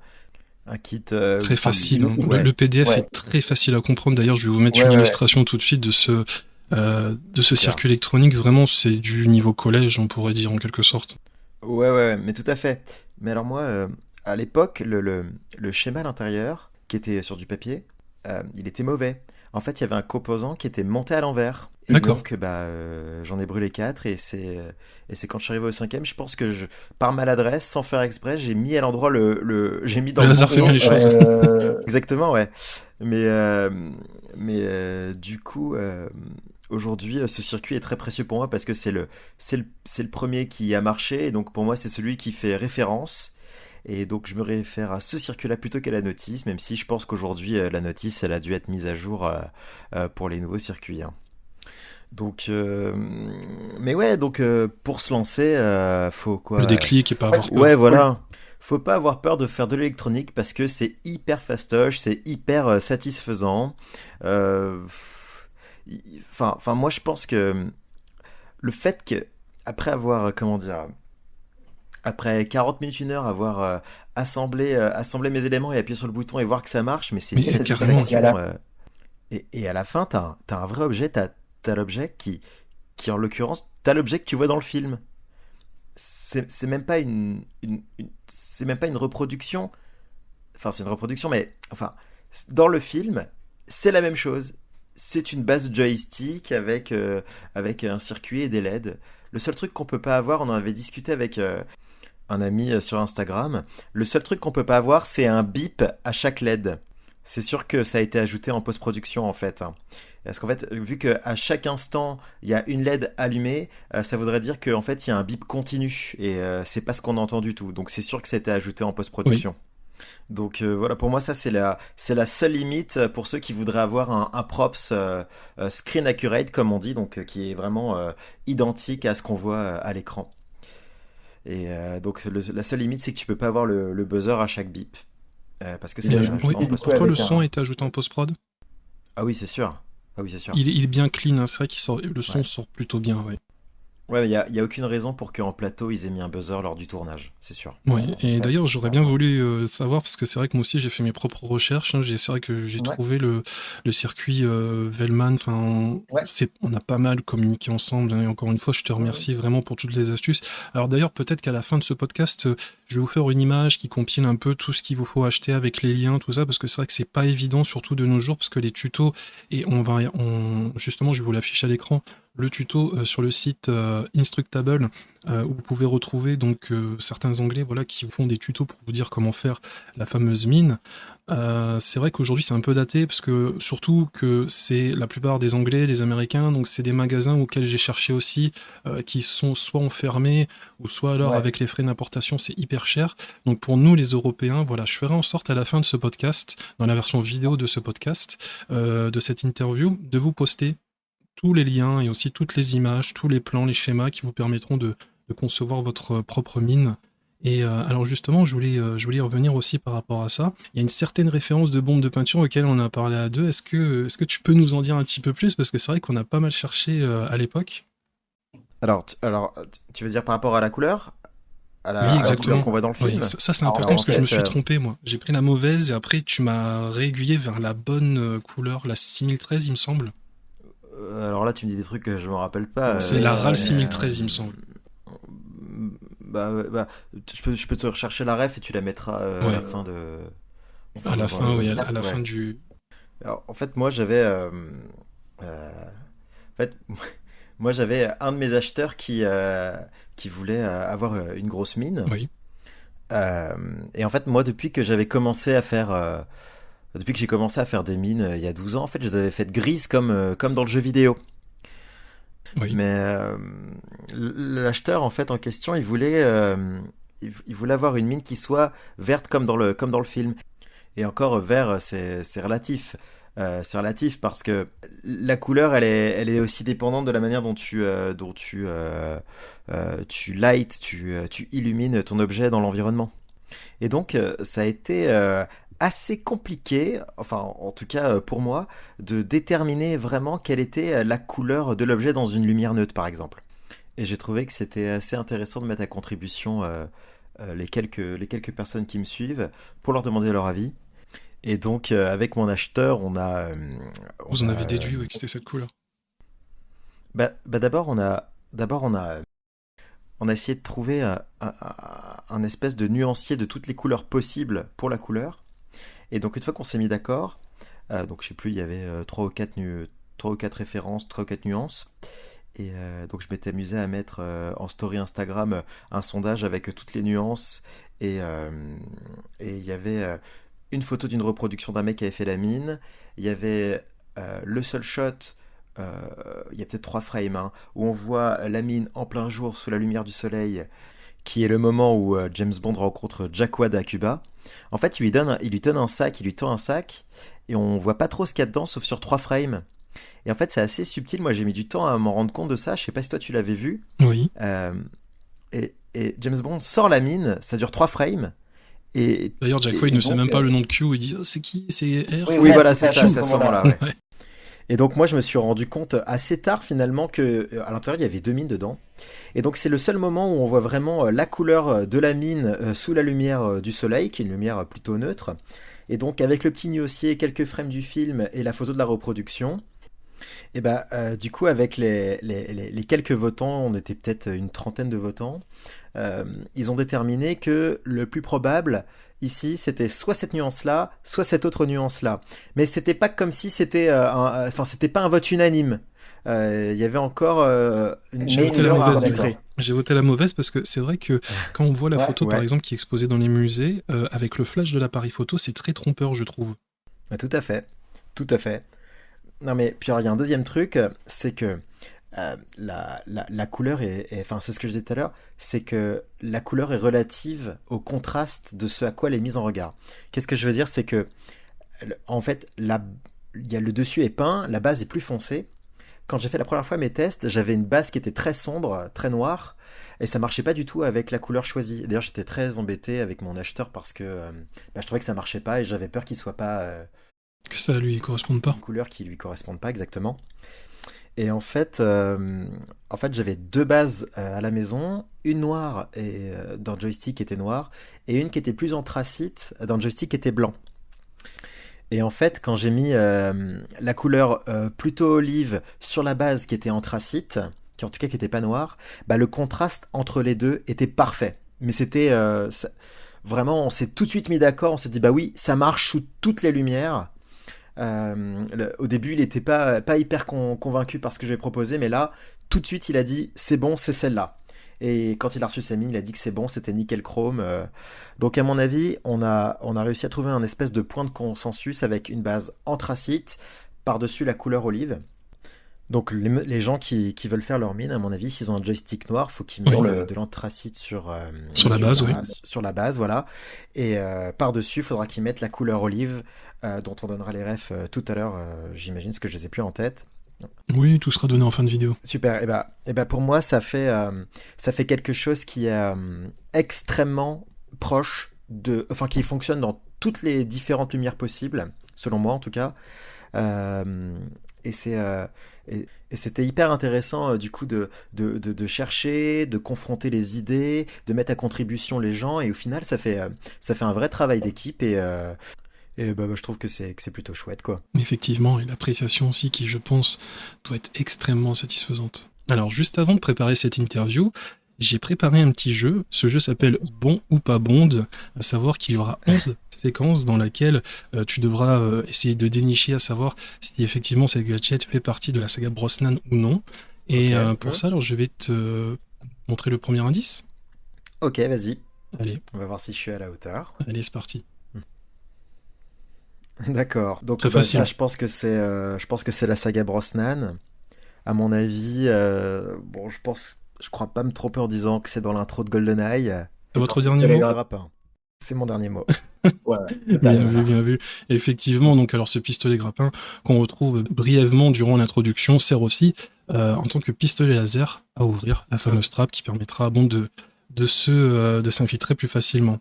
enfin, facile, hein. ouais, Le PDF ouais, est très facile à comprendre. D'ailleurs, je vais vous mettre ouais, une ouais. illustration tout de suite de ce super. circuit électronique. Vraiment, c'est du niveau collège, on pourrait dire en quelque sorte. Ouais, ouais, ouais, mais tout à fait. Mais alors moi, à l'époque, le schéma à l'intérieur, qui était sur du papier, il était mauvais. En fait, il y avait un composant qui était monté à l'envers. Et D'accord. donc, bah, j'en ai brûlé 4 et c'est quand je suis arrivé au cinquième, je pense que par maladresse, sans faire exprès, j'ai mis à l'endroit j'ai mis dans Le le bon hasard fait bien sens. les Ouais, choses. exactement, ouais. Mais, du coup, aujourd'hui, ce circuit est très précieux pour moi parce que c'est le premier qui a marché et donc pour moi, c'est celui qui fait référence. Et donc je me réfère à ce circuit-là plutôt qu'à la notice, même si je pense qu'aujourd'hui la notice elle a dû être mise à jour pour les nouveaux circuits, hein. Donc, mais ouais, donc pour se lancer, faut Le quoi? déclic et pas avoir Ouais, peur. voilà. Faut pas avoir peur de faire de l'électronique parce que c'est hyper fastoche, c'est hyper satisfaisant. Euh, enfin, moi je pense que le fait que après avoir, comment dire, après 40 minutes, une heure, avoir assemblé mes éléments et appuyé sur le bouton et voir que ça marche, mais c'est une Mais carrément. Et à la, satisfaction. Et à la fin, t'as un vrai objet, t'as l'objet qui en l'occurrence, t'as l'objet que tu vois dans le film. C'est même pas c'est même pas une reproduction. Enfin, c'est une reproduction, mais enfin, dans le film, c'est la même chose. C'est une base joystick avec un circuit et des LED. Le seul truc qu'on peut pas avoir, on en avait discuté avec un ami sur Instagram. Le seul truc qu'on peut pas avoir, c'est un bip à chaque LED. C'est sûr que ça a été ajouté en post-production en fait, hein. Parce qu'en fait, vu qu'à chaque instant il y a une LED allumée, ça voudrait dire qu'en fait il y a un bip continu et c'est pas ce qu'on entend du tout. Donc c'est sûr que ça a été ajouté en Oui. post-production. Donc voilà, pour moi ça c'est la seule limite pour ceux qui voudraient avoir un props screen accurate comme on dit, donc qui est vraiment identique à ce qu'on voit à l'écran. Et donc la seule limite, c'est que tu peux pas avoir le buzzer à chaque bip. Parce que c'est Et, mais ajouté oui, en du coup, pour toi, le post-production. avec son a un, été ajouté en post-prod? Ah oui, c'est sûr. Ah oui, c'est sûr. Il est bien clean, hein, c'est vrai le son Ouais. sort plutôt bien, ouais. Ouais, il y a aucune raison pour qu'en plateau, ils aient mis un buzzer lors du tournage, c'est sûr. Ouais, et Ouais, d'ailleurs, j'aurais bien clairement. voulu savoir, parce que c'est vrai que moi aussi, j'ai fait mes propres recherches, hein, c'est vrai que j'ai Ouais, trouvé le circuit Vellman, enfin, ouais. on a pas mal communiqué ensemble, hein, et encore une fois, je te Mhm. remercie vraiment pour toutes les astuces. Alors d'ailleurs, peut-être qu'à la fin de ce podcast, je vais vous faire une image qui compile un peu tout ce qu'il vous faut acheter avec les liens, tout ça, parce que c'est vrai que c'est pas évident, surtout de nos jours, parce que les tutos, et justement, je vais vous l'afficher à l'écran, le tuto sur le site Instructable, où vous pouvez retrouver donc certains anglais voilà, qui vous font des tutos pour vous dire comment faire la fameuse mine. C'est vrai qu'aujourd'hui c'est un peu daté parce que surtout que c'est la plupart des anglais, des américains, donc c'est des magasins auxquels j'ai cherché aussi qui sont soit enfermés ou soit alors Ouais. avec les frais d'importation c'est hyper cher. Donc pour nous les Européens, voilà, je ferai en sorte à la fin de ce podcast, dans la version vidéo de ce podcast, de cette interview, de vous poster tous les liens et aussi toutes les images, tous les plans, les schémas qui vous permettront de concevoir votre propre mine. Et alors justement, je voulais y revenir aussi par rapport à ça. Il y a une certaine référence de bombe de peinture auquel on a parlé à deux. Est-ce que tu peux nous en dire un petit peu plus? Parce que c'est vrai qu'on a pas mal cherché à l'époque. Alors, tu veux dire par rapport à la couleur? Oui, À la couleur exactement. qu'on voit dans le Oui, film? ça c'est Alors, important Alors, en parce que je me fait, suis trompé, moi. J'ai pris la mauvaise et après tu m'as réaiguillé vers la bonne couleur, la 6013, il me semble. alors là, tu me dis des trucs que je me rappelle pas, C'est la RAL mais 6013, il me semble. bah, je peux te rechercher la ref et tu la mettras à la Ouais, fin de. à la Dans fin, le oui, podcast. à la fin Ouais. du. Alors, en fait, moi, j'avais. En fait, moi, j'avais un de mes acheteurs qui voulait avoir une grosse mine. Oui, Euh, et en fait, moi, depuis que j'ai commencé à faire des mines il y a 12 ans, en fait, je les avais faites grises comme dans le jeu vidéo. oui. Mais l'acheteur, en fait, en question, il voulait avoir une mine qui soit verte comme dans le film. Et encore, vert, c'est relatif. C'est relatif parce que la couleur, elle est aussi dépendante de la manière tu light, tu illumines ton objet dans l'environnement. Et donc, ça a été assez compliqué, enfin, en tout cas pour moi, de déterminer vraiment quelle était la couleur de l'objet dans une lumière neutre, par exemple. Et j'ai trouvé que c'était assez intéressant de mettre à contribution les quelques personnes qui me suivent pour leur demander leur avis. Et donc, avec mon acheteur, Vous on en a, avez déduit oui, que c'était cette couleur. d'abord, on a essayé de trouver un espèce de nuancier de toutes les couleurs possibles pour la couleur. Et donc, une fois qu'on s'est mis d'accord, donc je sais plus, il y avait 3 ou 4 références, 3 ou 4 nuances. Et donc, je m'étais amusé à mettre en story Instagram un sondage avec toutes les nuances. Et et il y avait une photo d'une reproduction d'un mec qui avait fait la mine. Il y avait le seul shot, euh, il y a peut-être 3 frames, hein, où on voit la mine en plein jour sous la lumière du soleil, qui est le moment où James Bond rencontre Jack Wade à Cuba. En fait, il lui tend un sac, et on voit pas trop ce qu'il y a dedans, sauf sur 3 frames. Et en fait, c'est assez subtil. Moi, j'ai mis du temps à m'en rendre compte de ça. Je sais pas si toi tu l'avais vu. Oui. Euh, et James Bond sort la mine, ça dure 3 frames. Et, D'ailleurs, Jack White et ne sait donc, même pas le nom de Q. Il dit oh, c'est qui? C'est R? Oui, oui, ouais, voilà, c'est c'est ça, ça, à ce c'est à ce moment-là. moment-là, ouais. Ouais. Et donc, moi, je me suis rendu compte assez tard, finalement, que à l'intérieur, il y avait 2 mines dedans. Et donc, c'est le seul moment où on voit vraiment la couleur de la mine sous la lumière du soleil, qui est une lumière plutôt neutre. Et donc, avec le petit nuancier, quelques frames du film et la photo de la reproduction, et bah, du coup, avec les quelques votants, on était peut-être une trentaine de votants, ils ont déterminé que le plus probable ici, c'était soit cette nuance-là, soit cette autre nuance-là. Mais c'était pas comme si enfin, c'était pas un vote unanime. Il y avait encore J'ai Mais voté une la lueur à mauvaise, du coup. remettre. J'ai voté la mauvaise parce que c'est vrai que quand on voit la Ouais, photo, par Ouais, exemple, qui est exposée dans les musées, avec le flash de l'appareil photo, c'est très trompeur, je trouve. bah, tout à fait. Tout à fait. Non mais puis alors il y a un deuxième truc, c'est que la couleur enfin c'est ce que je disais tout à l'heure, c'est que la couleur est relative au contraste de ce à quoi elle est mise en regard. Qu'est-ce que je veux dire, c'est que en fait il y a le dessus est peint, la base est plus foncée. Quand j'ai fait la première fois mes tests, j'avais une base qui était très sombre, très noire, et ça marchait pas du tout avec la couleur choisie. D'ailleurs j'étais très embêté avec mon acheteur parce que je trouvais que ça marchait pas et j'avais peur qu'il soit pas Que ça lui corresponde pas. Une couleur qui lui correspondent pas exactement. Et en fait, j'avais deux bases à la maison, une noire et dans le joystick qui était noire, et une qui était plus anthracite dans le joystick qui était blanc. Et en fait, quand j'ai mis la couleur plutôt olive sur la base qui était anthracite, qui en tout cas qui était pas noire, bah, le contraste entre les deux était parfait. Mais c'était vraiment, on s'est tout de suite mis d'accord, on s'est dit bah oui, ça marche sous toutes les lumières. Au début, il n'était pas hyper convaincu par ce que je lui ai proposé, mais là, tout de suite, il a dit c'est bon, c'est celle-là. Et quand il a reçu sa mine, il a dit que c'est bon, c'était nickel chrome. Donc, à mon avis, on a réussi à trouver un espèce de point de consensus avec une base anthracite par-dessus la couleur olive. Donc, les gens qui veulent faire leur mine, à mon avis, s'ils ont un joystick noir, faut qu'ils mettent de l'anthracite Sur la base, oui. sur la base, voilà. Et par-dessus, il faudra qu'ils mettent la couleur olive, dont on donnera les refs tout à l'heure, j'imagine, parce que je les ai plus en tête. Oui, tout sera donné en fin de vidéo. Super. Et bah pour moi, ça fait quelque chose qui est extrêmement proche enfin, qui fonctionne dans toutes les différentes lumières possibles, selon moi en tout cas. Euh, et c'est et c'était hyper intéressant du coup de chercher, de confronter les idées, de mettre à contribution les gens, et au final ça fait un vrai travail d'équipe, et bah, je trouve que c'est plutôt chouette quoi. Effectivement, et l'appréciation aussi qui, je pense, doit être extrêmement satisfaisante. Alors, juste avant de préparer cette interview, j'ai préparé un petit jeu. Ce jeu s'appelle Bon ou pas Bond, à savoir qu'il y aura 11 séquences dans lesquelles tu devras essayer de dénicher, à savoir si effectivement cette gadget fait partie de la saga Brosnan ou non. Et Ok. pour ça, alors, je vais te montrer le premier indice. Ok, vas-y. Allez, On va voir si je suis à la hauteur. allez, c'est parti. D'accord. Donc Très bah, facile. ça, je pense que c'est la saga Brosnan. À mon avis, bon, je crois pas me tromper en disant que c'est dans l'intro de GoldenEye. C'est votre dernier C'est mot? la- Grappin. C'est mon dernier mot. Ouais. Bien vu, bien vu. Et effectivement, donc alors ce pistolet grappin qu'on retrouve brièvement durant l'introduction sert aussi en tant que pistolet laser à ouvrir la fameuse trappe qui permettra à Bond de s'infiltrer plus facilement.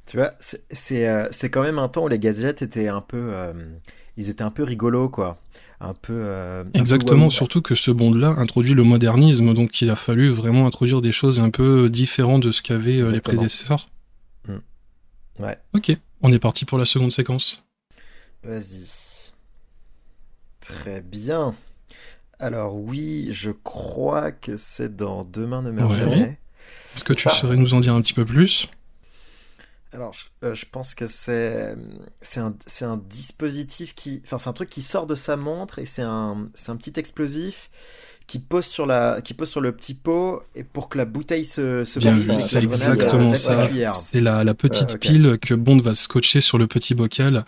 Tu vois, c'est quand même un temps où les gadgets étaient un peu, ils étaient un peu rigolos quoi, un peu Exactement, waouh. surtout que ce Bond-là introduit le modernisme, donc il a fallu vraiment introduire des choses un peu différentes de ce qu'avaient les Exactement. prédécesseurs. Ouais, Ok, on est parti pour la seconde séquence. vas-y. Très bien. Alors oui, je crois que c'est dans Demain ne meurt Ouais. jamais. Est-ce que tu saurais nous en dire un petit peu plus? Alors, je pense que c'est un dispositif enfin, c'est un truc qui sort de sa montre, et c'est un petit explosif qui pose sur le petit pot, et pour que la bouteille se Bien brise vu, et que c'est la grenade exactement lève sa ça. cuillère. C'est la petite Ok. pile que Bond va scotcher sur le petit bocal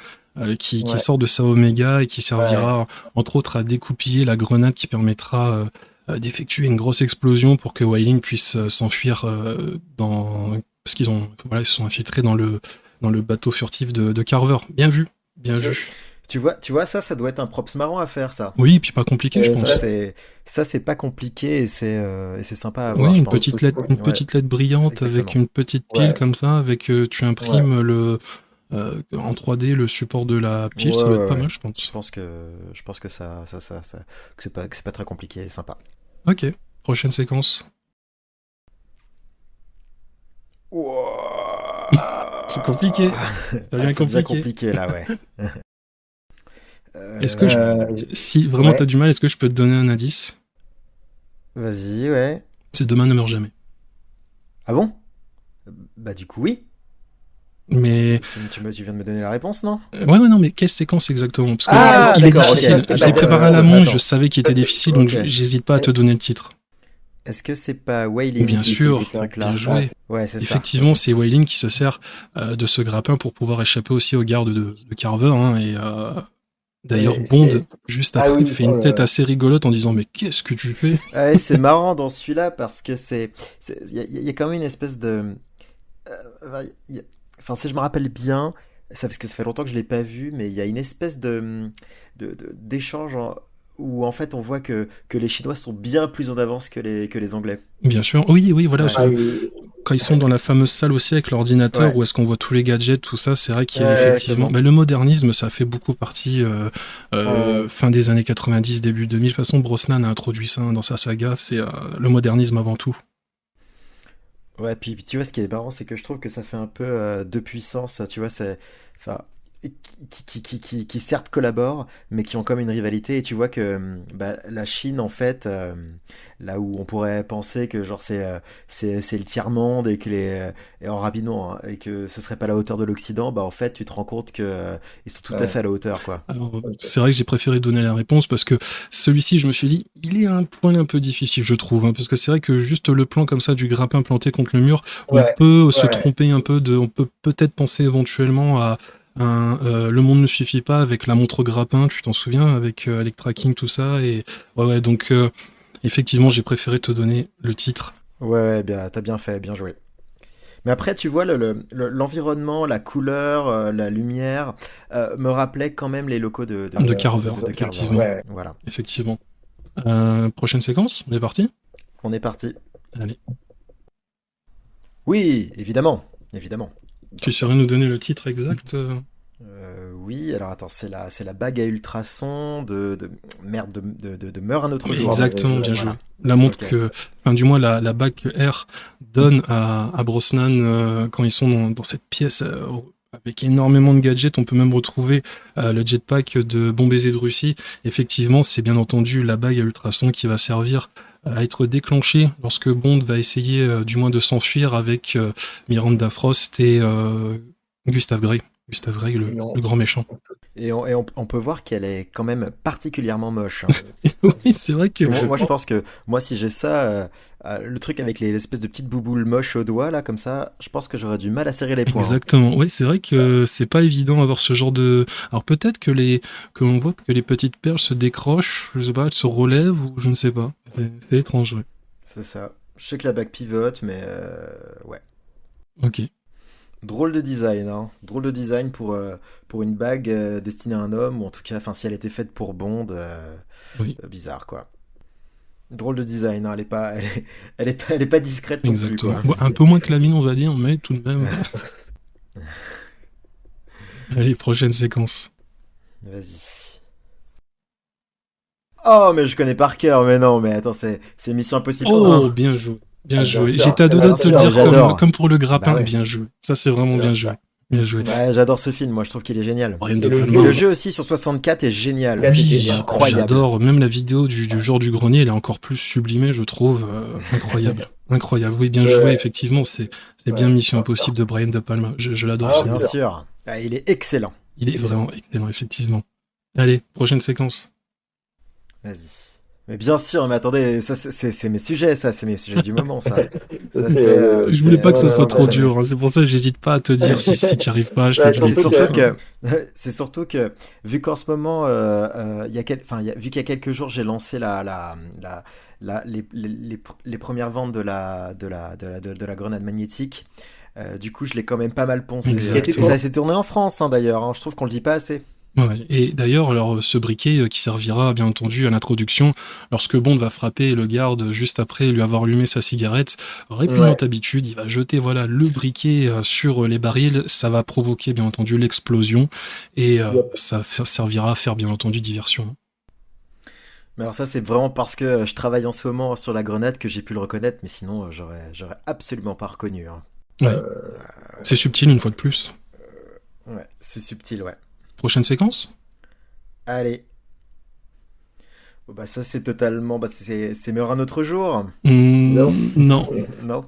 qui Ouais. sort de sa Omega et qui servira entre autres à découpiller la grenade qui permettra d'effectuer une grosse explosion pour que Wai Lin puisse s'enfuir parce qu'ils ils se sont infiltrés dans le bateau furtif de Carver. Bien vu, bien Sûr. vu. Tu vois, ça doit être un props marrant à faire, ça. Oui, puis pas compliqué, je pense. Ça, c'est pas compliqué, et c'est sympa à voir, Oui, je une pense. petite lettre, une Ouais, petite lettre brillante avec exactement. une petite pile Ouais. comme ça, avec tu imprimes en 3D le support de la pile, ça Ouais, doit être ouais, pas ouais. mal, je pense. Je pense que que c'est pas très compliqué et sympa. Ok, prochaine séquence. C'est compliqué. Ça devient Ça devient compliqué. compliqué là, ouais. Est-ce que si vraiment Ouais. t'as du mal, est-ce que je peux te donner un indice? Vas-y, ouais. C'est Demain ne meurt jamais. Ah bon? Bah du coup oui. Mais Tu viens de me donner la réponse, non? ouais, non, mais quelle séquence exactement? Parce que Ah, il est d'accord, ok. difficile. Je l'ai Attends, préparé à l'amont et attends. je savais qu'il était difficile, donc Ok. j'hésite pas à te donner le titre. Est-ce que c'est pas Wai Lin Bien qui sûr, utilise ce truc-là? bien joué. Ouais, c'est ça. Effectivement, c'est Wai Lin qui se sert de ce grappin pour pouvoir échapper aussi aux gardes de Carver. Hein, et d'ailleurs, Ouais, Bond, c'est- juste Ah après, oui, fait oh une là tête là. assez rigolote en disant mais qu'est-ce que tu fais? Ouais, c'est marrant dans celui-là parce que il y a quand même une espèce de, enfin, si je me rappelle bien, ça parce que ça fait longtemps que je l'ai pas vu, mais il y a une espèce d'échange où en fait on voit que les Chinois sont bien plus en avance que les Anglais. Bien sûr. Oui, voilà. Ouais. ce- Ah oui. quand ils sont dans la fameuse salle aussi avec l'ordinateur Ouais. où est-ce qu'on voit tous les gadgets, tout ça, c'est vrai qu'il y a Ouais, effectivement... exactement. Mais le modernisme, ça fait beaucoup partie Euh, fin des années 90, début 2000. De toute façon, Brosnan a introduit ça dans sa saga, c'est le modernisme avant tout. Ouais, puis tu vois, ce qui est marrant, c'est que je trouve que ça fait un peu deux puissances, tu vois, c'est, enfin, qui certes collaborent, mais qui ont comme une rivalité, et tu vois que bah, la Chine, en fait, là où on pourrait penser que genre c'est le tiers-monde et que et en rapidement, hein, et que ce serait pas à la hauteur de l'Occident, bah en fait, tu te rends compte que ils sont tout à ouais. fait à la hauteur, quoi. Alors, Ok. c'est vrai que j'ai préféré donner la réponse parce que celui-ci, je me suis dit, il est un point un peu difficile, je trouve, hein, parce que c'est vrai que juste le plan comme ça du grappin planté contre le mur, on Ouais, peut se ouais. tromper un peu on peut peut-être penser éventuellement à Le monde ne suffit pas avec la montre grappin, tu t'en souviens, avec Electra King, tout ça, et ouais, donc effectivement, j'ai préféré te donner le titre Ouais, bien, t'as bien fait, bien joué. Mais après, tu vois, l'environnement, la couleur, la lumière, me rappelait quand même les locaux de Carver, de Carver. effectivement, Ouais. Voilà. effectivement. Prochaine séquence, on est parti? On est parti. Allez, Oui, évidemment. Évidemment. tu saurais nous donner le titre exact Oui, alors attends, c'est la bague à ultrasons merde, de Meurt un autre jour. Exactement, bien Voilà. joué. La montre Ok. enfin du moins la bague que R donne à Brosnan quand ils sont dans cette pièce avec énormément de gadgets. On peut même retrouver le jetpack de Bon Baiser de Russie. Effectivement, c'est bien entendu la bague à ultrasons qui va servir à être déclenchée lorsque Bond va essayer du moins de s'enfuir avec Miranda Frost et Gustave Gray. Gustave Gray, le grand méchant. Et on peut voir qu'elle est quand même particulièrement moche, hein. Oui, c'est vrai que... Moi, je pense que moi, si j'ai ça, le truc avec l'espèce de petites bouboules moches au doigt, là, comme ça, je pense que j'aurais du mal à serrer les poings, hein. Exactement. Oui, c'est vrai que c'est pas évident d'avoir ce genre de. Alors peut-être que l'on voit que les petites perles se décrochent, je sais pas, elles se relèvent ou je ne sais pas. C'est étrange, ouais. C'est ça. Je sais que la bague pivote, mais ouais. Ok. Drôle de design, hein. Drôle de design pour une bague destinée à un homme, ou en tout cas, enfin, si elle était faite pour Bond, Oui, bizarre, quoi. Drôle de design, hein. Elle est pas discrète non plus, exactement. quoi. Bon, un peu moins que la mine, on va dire, mais tout de même. Allez, prochaine séquence. Vas-y. Oh, mais je connais par cœur, mais non, mais attends, c'est Mission Impossible Oh, 1. bien joué. Bien Ah, joué. bien sûr. J'étais à deux doigts de te Bien sûr, dire j'adore. comme pour le grappin. Bah ouais. Bien joué. Ça, c'est vraiment Bien bien sûr. joué. Bien joué. Ouais, j'adore ce film, moi je trouve qu'il est génial. Brian De Et le Palma. Et le Ouais. jeu aussi sur 64 est génial. Oui, Il est incroyable. J'adore. Même la vidéo du jour du grenier, elle est encore plus sublimée, je trouve. Incroyable. Incroyable. Oui, bien Ouais. joué, effectivement. C'est bien Ouais. Mission Impossible de Brian De Palma. Je l'adore. Ah, ce Bien film. sûr. Ah, il est excellent. Il est vraiment excellent, effectivement. Allez, prochaine séquence. Vas-y. Mais bien sûr, mais attendez, ça c'est mes sujets, ça, c'est mes sujets du moment, ça. Ça, c'est, Je voulais pas que ça c'est- soit trop dur. Hein. C'est pour ça que j'hésite pas à te dire si tu n'y arrives pas. Je te Ouais, dis. C'est surtout surtout que- c'est surtout que, vu qu'en ce moment, vu qu'il y a quelques jours, j'ai lancé les premières ventes de la grenade magnétique, du coup, je l'ai quand même pas mal poncé. Exact. Et ça s'est tourné en France, hein, d'ailleurs, hein, je trouve qu'on le dit pas assez. Ouais. Et d'ailleurs, alors ce briquet qui servira bien entendu à l'introduction, lorsque Bond va frapper le garde juste après lui avoir allumé sa cigarette, répugnant Ouais. d'habitude, il va jeter voilà le briquet sur les barils, ça va provoquer bien entendu l'explosion et Yep. ça servira à faire bien entendu diversion. Mais alors ça, c'est vraiment parce que je travaille en ce moment sur la grenade que j'ai pu le reconnaître, mais sinon, j'aurais absolument pas reconnu, hein. Ouais. C'est subtil une fois de plus. Ouais, c'est subtil, ouais. Prochaine séquence. Allez. Bon, bah ça, c'est totalement... Bah, c'est Meurt un autre jour. Non. Non. Non.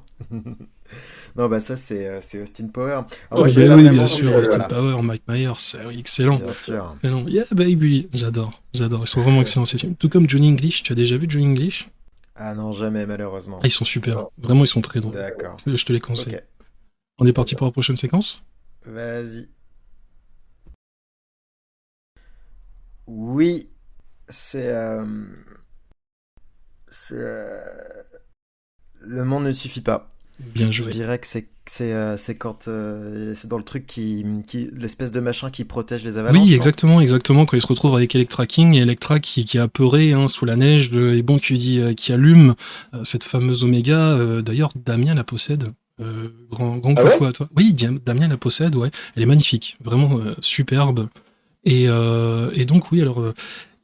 Non, bah ça, c'est Austin Power. Alors, Ouais, moi, Bah j'ai pas oui, vraiment bien sûr, envie de- Austin voilà. Power, Mike Myers, c'est excellent. Bien sûr. Excellent. Yeah, baby. J'adore. Ils sont vraiment excellents ces films. Tout comme Johnny English. Tu as déjà vu Johnny English? Ah non, jamais, malheureusement. Ah, ils sont super. Vraiment, ils sont très drôles. D'accord. Je te les conseille. Ok, On est parti pour la prochaine séquence? vas-y. Oui, c'est... Le monde ne suffit pas. Bien Je joué. dirais que c'est quand... c'est dans le truc l'espèce de machin qui protège les avalanches, Oui, non? exactement. Quand il se retrouve avec Electra King, et Electra qui est apeuré sous la neige, et bon qui allume cette fameuse Oméga. D'ailleurs, Damien la possède. Grand Ah coucou ouais? à toi. Oui, Damien la possède, ouais. Elle est magnifique, vraiment superbe. Et donc, oui, alors,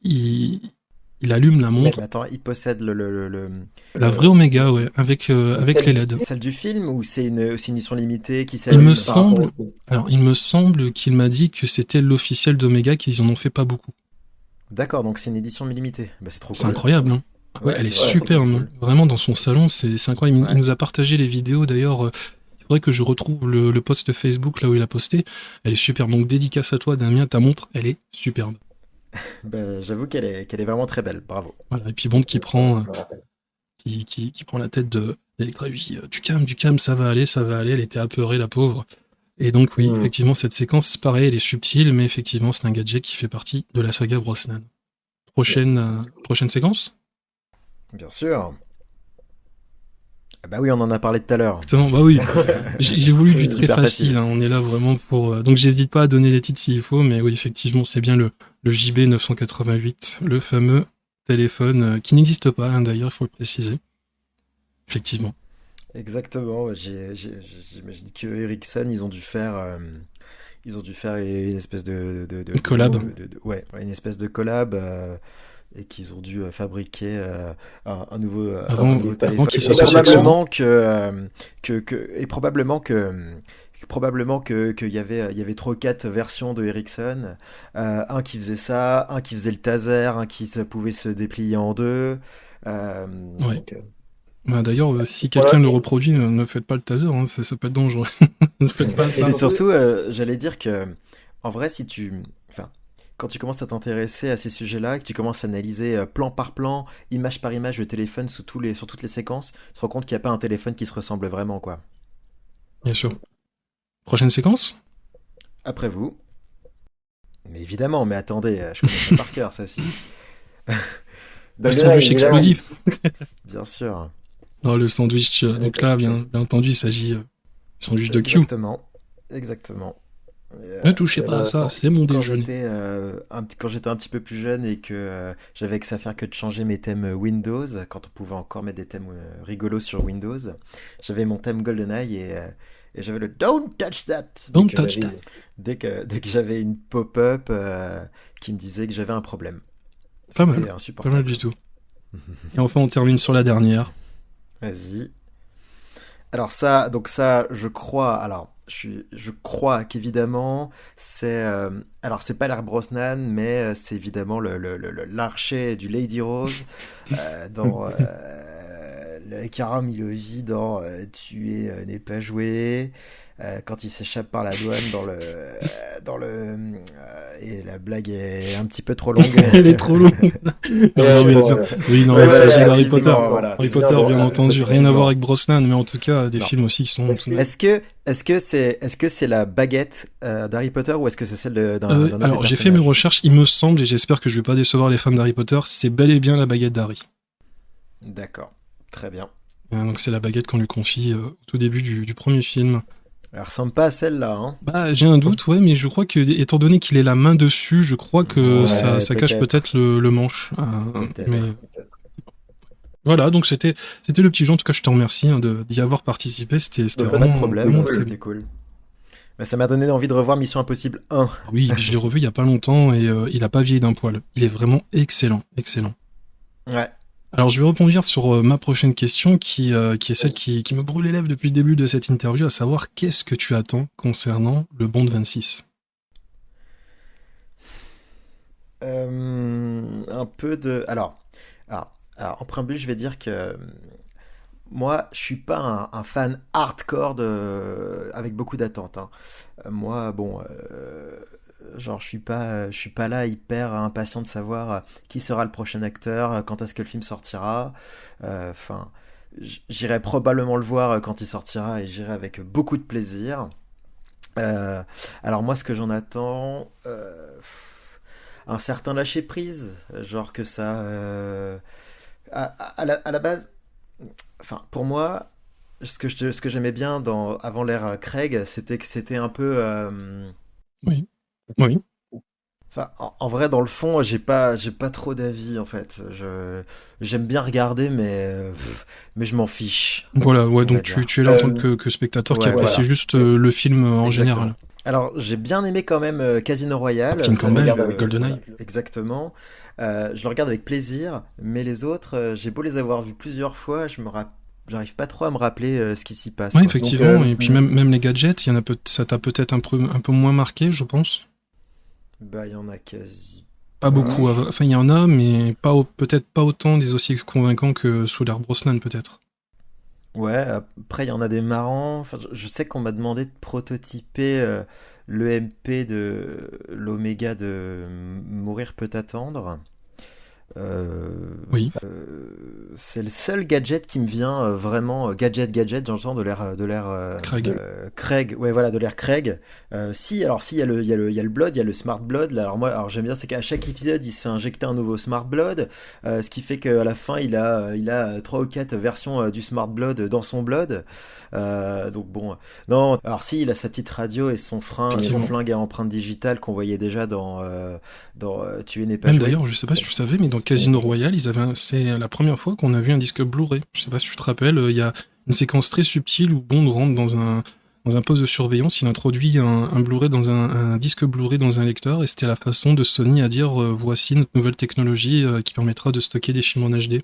il, il allume la Mais montre, attends, il possède la vraie Omega, ouais, avec les Quel- LED. celle du film ou c'est une édition limitée qui Il me s'allume? par rapport semble, au film. alors, il me semble qu'il m'a dit que c'était l'officiel d'Omega, qu'ils en ont fait pas beaucoup. D'accord, donc c'est une édition limitée. Bah, c'est trop C'est cool. incroyable, hein. Ah ouais, Ouais, elle est c'est vraiment trop, trop superbe, hein. cool. Vraiment, dans son salon, c'est incroyable. Il Ouais. nous a partagé les vidéos, d'ailleurs. Il faudrait que je retrouve le post Facebook, là où il a posté. Elle est superbe. Donc, dédicace à toi, Damien. Ta montre, elle est superbe. Bah, j'avoue qu'elle est vraiment très belle. Bravo. Voilà. Et puis, Bond qui prend, Je me rappelle. qui prend la tête d'Electra, lui dit du calme, ça va aller, ça va aller. Elle était apeurée, la pauvre. Et donc, oui, effectivement, cette séquence, pareil, elle est subtile, mais effectivement, c'est un gadget qui fait partie de la saga Brosnan. Prochaine séquence? Bien sûr. Ah bah oui, on en a parlé tout à l'heure. Exactement, bah oui. J'ai voulu du très Super facile, facile. hein. On est là vraiment pour. Donc j'hésite pas à donner les titres s'il faut, mais oui, effectivement, c'est bien le JB 988, le fameux téléphone qui n'existe pas, hein, d'ailleurs, il faut le préciser. Effectivement. Exactement. J'imagine que Ericsson, ils ont dû faire une espèce Une collab. ouais, une espèce de collab et qu'ils ont dû fabriquer un nouveau Avant, nouveau avant téléphone. qu'il Et soit sur probablement qu'il y avait trois ou quatre versions de Ericsson, un qui faisait ça, un qui faisait le taser, un qui pouvait se déplier en deux. Euh, Ouais. Ok. Bah, d'ailleurs, si quelqu'un le reproduit, ne faites pas le taser, hein, ça peut être dangereux. Ne faites pas ça. Et surtout, j'allais dire que, en vrai, enfin, quand tu commences à t'intéresser à ces sujets-là, que tu commences à analyser plan par plan, image par image le téléphone sur toutes les séquences, tu te rends compte qu'il n'y a pas un téléphone qui se ressemble vraiment, quoi. Bien sûr. Prochaine séquence? Après vous. Mais évidemment, mais attendez, je connais ça par cœur, ça aussi. Le Donc là, sandwich évidemment, explosif. Bien sûr. Non, le sandwich. Donc là, bien entendu, il s'agit du sandwich de Q. Exactement. Exactement. Ne touchez pas à ça, c'est mon déjeuner. Quand j'étais un petit peu plus jeune et que j'avais que ça à faire que de changer mes thèmes Windows, quand on pouvait encore mettre des thèmes rigolos sur Windows, j'avais mon thème GoldenEye et j'avais le Don't touch that Don't que touch j'avais- that. dès que j'avais une pop-up qui me disait que j'avais un problème. Pas C'était mal. Pas insupportable. mal du tout. Et enfin, on termine sur la dernière. Vas-y. Alors ça, je crois. Je crois qu'évidemment, alors c'est pas l'Air Brosnan, mais c'est évidemment l'archer du Lady Rose dans le Cara Milovi dans Tuer n'est pas joué. Quand il s'échappe par la douane et la blague est un petit peu trop longue. Elle est trop longue. Non, mais bon, ça- ouais. Oui, non, Ouais, il s'agit ouais, d'Harry Potter. effectivement, voilà. Harry Potter, bien entendu. Rien à voir avec Brosnan, mais en tout cas, des Non. films aussi qui sont. Est-ce que c'est la baguette d'Harry Potter ou est-ce que c'est celle d'un autre Alors, des j'ai fait mes personnages? recherches, il me semble, et j'espère que je vais pas décevoir les fans d'Harry Potter, c'est bel et bien la baguette d'Harry. D'accord, très bien. Donc, c'est la baguette qu'on lui confie au tout début du premier film. Elle ressemble pas à celle-là, hein. Bah, j'ai un doute, ouais, mais je crois que, étant donné qu'il ait la main dessus, je crois que Ouais, ça cache peut-être le manche. Peut-être. Mais voilà, donc c'était le petit jeu. En tout cas, je te remercie d'y avoir participé. C'était Pas vraiment, de problème, vraiment très bien. c'était cool. Bah, ça m'a donné envie de revoir Mission Impossible 1. Oui, je l'ai revu il y a pas longtemps et il a pas vieilli d'un poil. Il est vraiment excellent, excellent. Ouais. Alors, je vais rebondir sur ma prochaine question qui est celle qui me brûle les lèvres depuis le début de cette interview, à savoir qu'est-ce que tu attends concernant le Bond 26? Un peu de... en préambule, je vais dire que moi, je suis pas un fan hardcore avec beaucoup d'attentes, hein. Moi, bon, genre, je suis pas là hyper impatient de savoir qui sera le prochain acteur, quand est-ce que le film sortira. Enfin, j'irai probablement le voir quand il sortira et j'irai avec beaucoup de plaisir. Euh, alors moi, ce que j'en attends, un certain lâcher prise, genre que ça, à la base, enfin, pour moi, ce que j'aimais bien avant l'ère Craig, c'était que c'était un peu, Oui, oui. Enfin, en vrai, dans le fond, j'ai pas trop d'avis en fait. J'aime bien regarder, mais je m'en fiche, Voilà, ouais, on va donc dire. tu es là en tant que spectateur qui Ouais, apprécie voilà, juste le film en général. exactement. Alors, j'ai bien aimé quand même Casino Royale. Martin Ça, Campbell, je... GoldenEye. Exactement. Je le regarde avec plaisir, mais les autres, j'ai beau les avoir vus plusieurs fois, j'arrive pas trop à me rappeler ce qui s'y passe, Ouais, quoi. effectivement, et puis même les gadgets, ça t'a peut-être un peu moins marqué, je pense. Bah, il y en a quasi Pas pas. beaucoup, enfin il y en a, mais peut-être pas autant des aussi convaincants que Souler Brosnan, peut-être. Ouais, après, il y en a des marrants. Enfin, je sais qu'on m'a demandé de prototyper le MP de l'Oméga de Mourir peut attendre. Euh, Oui, c'est le seul gadget qui me vient vraiment gadget j'entends de l'air Craig. Craig, ouais voilà, de l'air Craig. Si, alors si, il y a le Blood, il y a le Smart Blood là. Alors j'aime bien, c'est qu'à chaque épisode il se fait injecter un nouveau Smart Blood, ce qui fait qu'à la fin il a trois ou quatre versions du Smart Blood dans son Blood. Donc bon, non, alors si, il a sa petite radio et son Effectivement. flingue à empreinte digitale qu'on voyait déjà dans Tuer n'est pas Même joué. d'ailleurs, je sais pas si tu savais, mais dans Casino Royale, c'est la première fois qu'on a vu un disque Blu-ray. Je sais pas si tu te rappelles, il y a une séquence très subtile où Bond rentre dans un poste de surveillance, il introduit un Blu-ray un disque Blu-ray dans un lecteur, et c'était la façon de Sony à dire voici notre nouvelle technologie qui permettra de stocker des films en HD.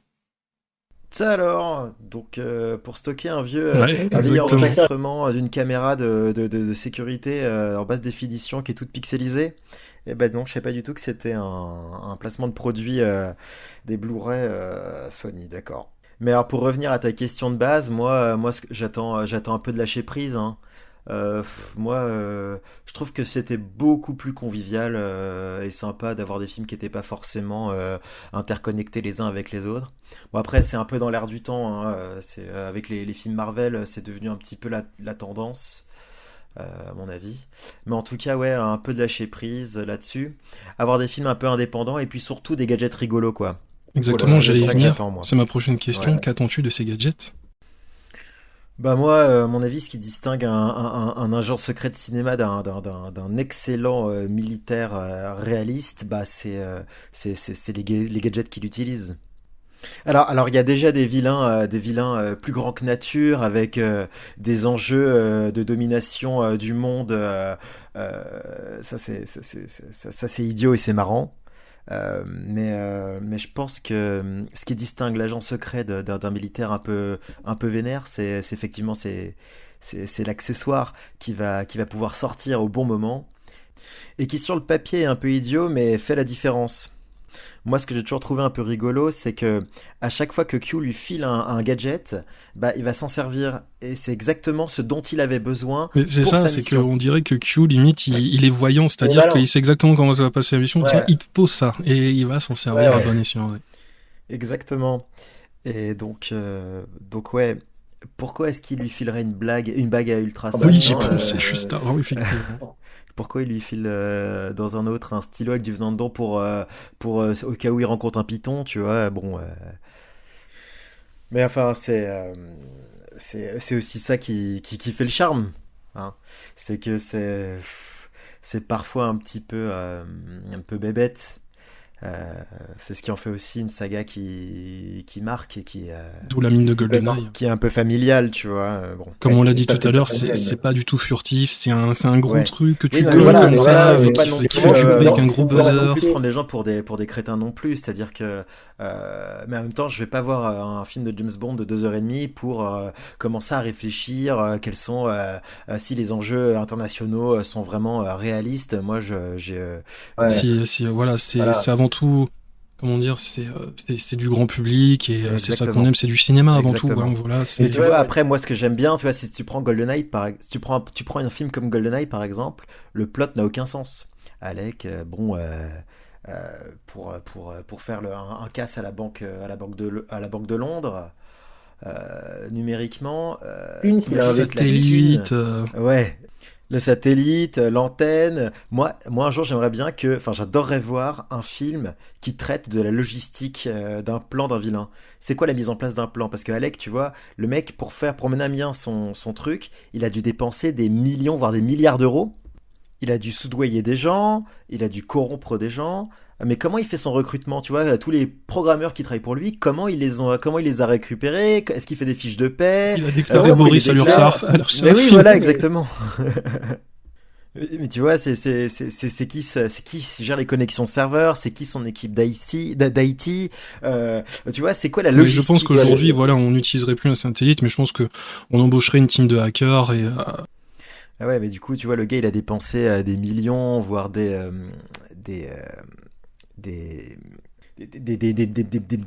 Ça alors, donc pour stocker Ouais, un vieil exactement. enregistrement d'une caméra de sécurité en basse définition qui est toute pixelisée, eh ben non, je sais pas du tout que c'était un placement de produit des Blu-ray Sony, d'accord. Mais alors pour revenir à ta question de base, moi j'attends un peu de lâcher prise, hein. Moi, je trouve que c'était beaucoup plus convivial et sympa d'avoir des films qui n'étaient pas forcément interconnectés les uns avec les autres. Bon, après, c'est un peu dans l'air du temps, hein, avec les films Marvel, c'est devenu un petit peu la tendance, à mon avis. Mais en tout cas, ouais, un peu de lâcher prise là-dessus. Avoir des films un peu indépendants et puis surtout des gadgets rigolos, quoi. Exactement, C'est j'allais y ça que venir. j'attends, moi. C'est ma prochaine Ouais. question. Qu'attends-tu de ces gadgets? Bah moi, à mon avis, ce qui distingue un agent secret de cinéma d'un excellent militaire réaliste, bah c'est les gadgets qu'il utilise. Alors il y a déjà des vilains plus grands que nature, avec des enjeux de domination du monde. Ça c'est idiot et c'est marrant. Mais je pense que ce qui distingue l'agent secret d'un militaire un peu vénère, c'est effectivement c'est l'accessoire qui va pouvoir sortir au bon moment et qui sur le papier est un peu idiot mais fait la différence. Moi, ce que j'ai toujours trouvé un peu rigolo, c'est que à chaque fois que Q lui file un gadget, bah, il va s'en servir et c'est exactement ce dont il avait besoin Mais c'est pour ça, sa c'est mission. qu'on dirait que Q, limite, il est voyant, Il est c'est-à-dire malin. qu'il sait exactement comment ça va passer la mission. Tiens, Ouais, il te pose ça, et il va s'en ouais, servir à ouais. bon escient. Ouais. Exactement. Et donc ouais, pourquoi est-ce qu'il lui filerait une bague à Ah bah, Oui, ultrasons j'y sinon, pensais juste avant, effectivement. pourquoi il lui file dans un autre un stylo avec du venant dedans pour au cas où il rencontre un python, tu vois, bon. Mais enfin, c'est aussi ça qui fait le charme, hein. C'est que c'est parfois un peu bébête. Euh, c'est ce qui en fait aussi une saga qui marque et D'où la mine de complètement. GoldenEye. qui est un peu familiale, tu vois. Bon. Comme Ouais, on qui l'a est dit tout à tout à fait l'heure, personnel, c'est mais... pas du tout furtif, c'est un gros Ouais. truc que Oui, tu non, mais colles voilà, comme Mais ça, voilà, faut mais pas qui non fait, il qui plus, fait du bruit avec un il gros faut pas non non buzzer. plus plus. prendre les gens pour des crétins non plus. C'est-à-dire que, mais en même temps, je vais pas voir un film de James Bond de 2 heures et demie pour commencer à réfléchir quels sont, si les enjeux internationaux sont vraiment réalistes. Moi, Ouais, Voilà, c'est voilà. avant tout, comment dire, c'est du grand public, et c'est ça qu'on exactement, aime, c'est du cinéma avant tout. Hein, exactement. voilà, Mais c'est. tu Ouais, vois, ouais. après, moi, ce que j'aime bien, tu vois, si tu prends GoldenEye, si tu prends un film comme GoldenEye, par exemple, le plot n'a aucun sens. Alec, bon, pour faire un casse à la banque de Londres, numériquement, Une qu'il a t'imagines avec la thune, Satellite. ouais, le satellite, l'antenne. Moi, un jour, j'aimerais bien enfin, j'adorerais voir un film qui traite de la logistique d'un plan d'un vilain. C'est quoi la mise en place d'un plan? Parce que Alec, tu vois, le mec, pour mener à bien son truc, il a dû dépenser des millions, voire des milliards d'euros. il a dû soudoyer des gens, il a dû corrompre des gens. Mais comment il fait son recrutement? Tu vois, tous les programmeurs qui travaillent pour lui, comment il les a récupérés? Est-ce qu'il fait des fiches de paix? Il a déclaré Comment il Boris les à déclare? l'URSSAF. Mais oui, voilà, exactement. Mais tu vois, c'est qui gère les connexions serveurs, c'est qui son équipe d'IT, tu vois, c'est quoi la Mais je pense logistique? qu'aujourd'hui, voilà, on n'utiliserait plus un satellite, mais je pense que on embaucherait une team de hackers et Ah ouais, mais du coup, tu vois, le gars, il a dépensé des millions, voire des, des, des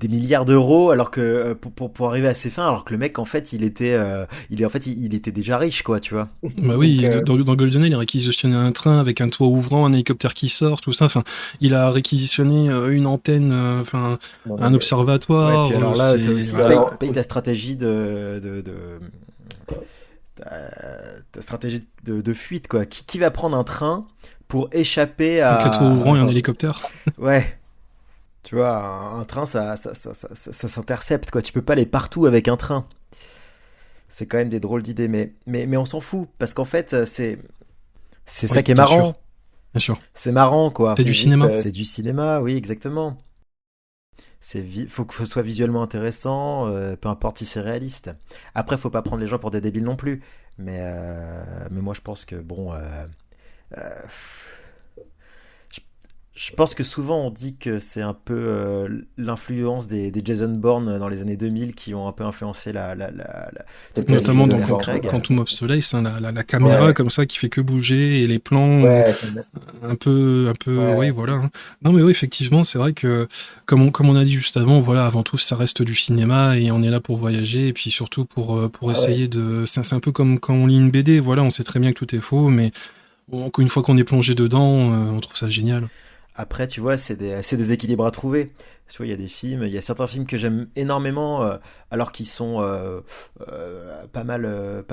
milliards d'euros, alors que pour arriver à ses fins, alors que le mec, en fait, il était déjà riche, quoi, tu vois. bah oui, Donc, dans GoldenEye, il a réquisitionné un train avec un toit ouvrant, un hélicoptère qui sort, tout ça. Enfin, il a réquisitionné une antenne, enfin, non, un mais- Ouais, observatoire. puis alors là, c'est aussi voilà. Alors, paye ta stratégie ta stratégie de fuite, quoi. Qui va prendre un train pour échapper Donc un toit ouvrant et un à... hélicoptère. Ouais, tu vois, un train, ça s'intercepte, quoi. Tu peux pas aller partout avec un train. C'est quand même des drôles d'idées, mais on s'en fout, parce qu'en fait, c'est Oui, ça qui est bien sûr. marrant. Bien sûr. C'est marrant, quoi. C'est du juste, cinéma. C'est du cinéma, oui, exactement. Faut que ce soit visuellement intéressant, peu importe si c'est réaliste. Après, faut pas prendre les gens pour des débiles non plus. Mais moi, je pense que, bon... euh, je, je pense que souvent, on dit que c'est un peu l'influence des Jason Bourne dans les années 2000 qui ont un peu influencé toute la Notamment vie de dans Daniel Craig. Quantum of Solace, hein, la caméra Ouais, comme ça qui fait que bouger et les plans ouais, un peu, oui, ouais. voilà. Hein. Non, mais oui, effectivement, c'est vrai que, comme on a dit juste avant, voilà, avant tout, ça reste du cinéma et on est là pour voyager et puis surtout pour Ah ouais. essayer de. C'est un peu comme quand on lit une BD, voilà, on sait très bien que tout est faux, mais une fois qu'on est plongé dedans, on trouve ça génial. Après, tu vois, c'est des équilibres à trouver. Tu vois, il y a certains films que j'aime énormément, alors qu'ils sont pas mal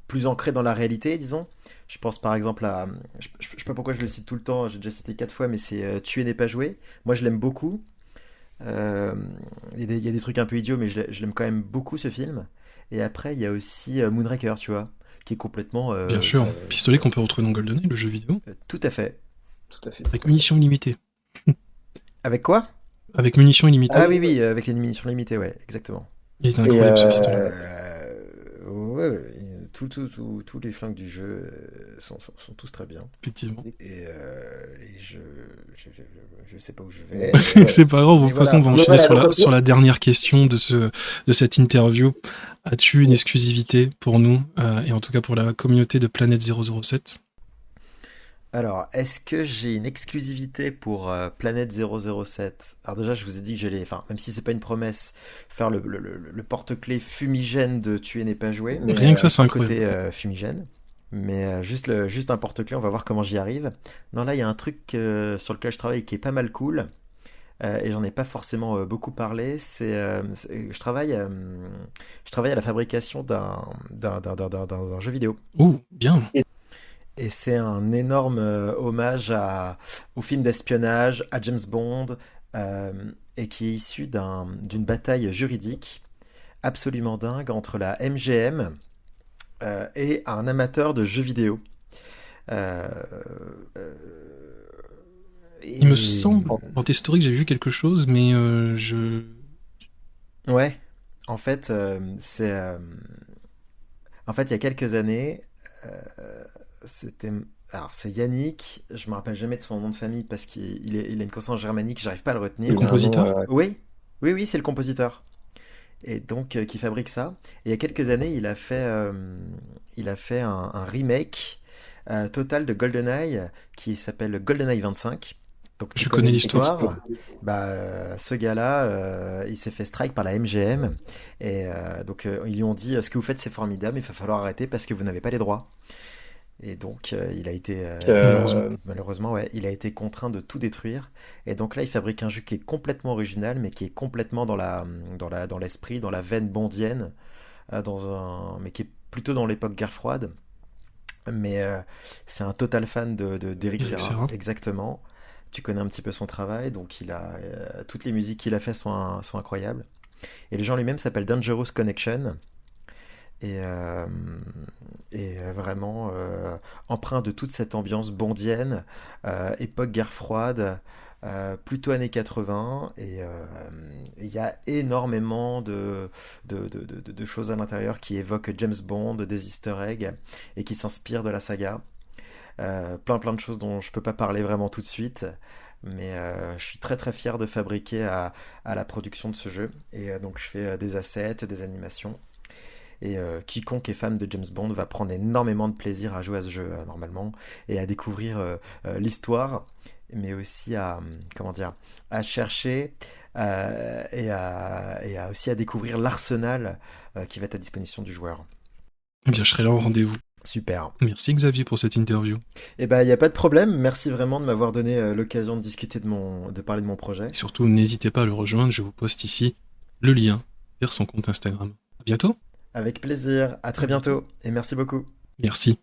plus ancrés dans la réalité, disons. Je pense par exemple à, je sais pas pourquoi je le cite tout le temps, j'ai déjà cité 4 fois, mais c'est Tuer n'est pas joué. Moi, je l'aime beaucoup. Euh, il y a des trucs un peu idiots, mais je l'aime quand même beaucoup ce film. Et après, il y a aussi Moonraker, tu vois, qui est complètement, Bien sûr, pistolet qu'on peut retrouver dans GoldenEye, le jeu vidéo, tout à fait. Tout à fait. avec munitions illimitées. Avec quoi? Avec munitions illimitées. Ah oui, oui, avec les munitions limitées, ouais, exactement. Il était Et incroyable ce pistolet. Ouais, ouais, tous les flingues du jeu sont tous très bien. Effectivement. Et je sais pas où je vais. C'est pas grave, de Et toute façon, on va voilà. enchaîner Voilà, sur la dernière question de cette interview. As-tu une exclusivité pour nous, et en tout cas pour la communauté de Planète 007? Alors, est-ce que j'ai une exclusivité pour Planète 007? Alors déjà, je vous ai dit que j'allais, enfin, même si c'est pas une promesse, faire le porte-clés fumigène de Tuer n'est pas joué. Mais, Rien que ça, c'est Sans incroyable. côté fumigène. Mais juste un porte-clés, on va voir comment j'y arrive. Non, là, il y a un truc sur lequel je travaille qui est pas mal cool. Et j'en ai pas forcément beaucoup parlé. Je travaille à la fabrication d'un jeu vidéo. Oh, bien. Et c'est un énorme hommage au film d'espionnage, à James Bond, et qui est issu d'une bataille juridique absolument dingue entre la MGM et un amateur de jeux vidéo. Euh, euh, Il me et semble, dans tes stories, que j'ai vu quelque chose, mais ouais, en fait, en fait, il y a quelques années, c'était. Alors, c'est Yannick, je me rappelle jamais de son nom de famille parce qu'il a une consonance germanique, j'arrive pas à le le retenir. il a un nom, compositeur. Oui, oui, oui, c'est le compositeur. Et donc, qui fabrique ça. Et il y a quelques années, il a fait un remake total de GoldenEye qui s'appelle GoldenEye 25. Donc, tu Je connais connais l'histoire. l'histoire. Bah, ce gars-là, il s'est fait strike par la MGM. Et donc, ils lui ont dit, ce que vous faites, c'est formidable, mais il va falloir arrêter parce que vous n'avez pas les droits. Et donc, il a été, Malheureusement. malheureusement, ouais, il a été contraint de tout détruire. Et donc là, il fabrique un jeu qui est complètement original, mais qui est complètement dans l'esprit, dans la veine bondienne, mais qui est plutôt dans l'époque guerre froide. Mais c'est un total fan d'Eric Eric Serra, Serra. exactement. Tu connais un petit peu son travail, donc toutes les musiques qu'il a fait sont incroyables. Et le genre lui-même s'appelle Dangerous Connection. et vraiment empreint de toute cette ambiance bondienne, époque guerre froide, plutôt années 80, et il y a énormément de choses à l'intérieur qui évoquent James Bond, des easter eggs, et qui s'inspirent de la saga. Plein de choses dont je peux pas parler vraiment tout de suite, mais je suis très très fier de fabriquer à la production de ce jeu, et donc je fais des assets, des animations, et quiconque est fan de James Bond va prendre énormément de plaisir à jouer à ce jeu normalement, et à découvrir l'histoire, mais aussi comment dire, à chercher et aussi à découvrir l'arsenal qui va être à disposition du joueur. Eh bien, je serai là au rendez-vous. Super. Merci Xavier pour cette interview. Eh ben, il n'y a pas de problème. Merci vraiment de m'avoir donné l'occasion de discuter de parler de mon projet. Et surtout, n'hésitez pas à le rejoindre, je vous poste ici le lien vers son compte Instagram. À bientôt. Avec plaisir. À très bientôt. Et merci beaucoup. Merci.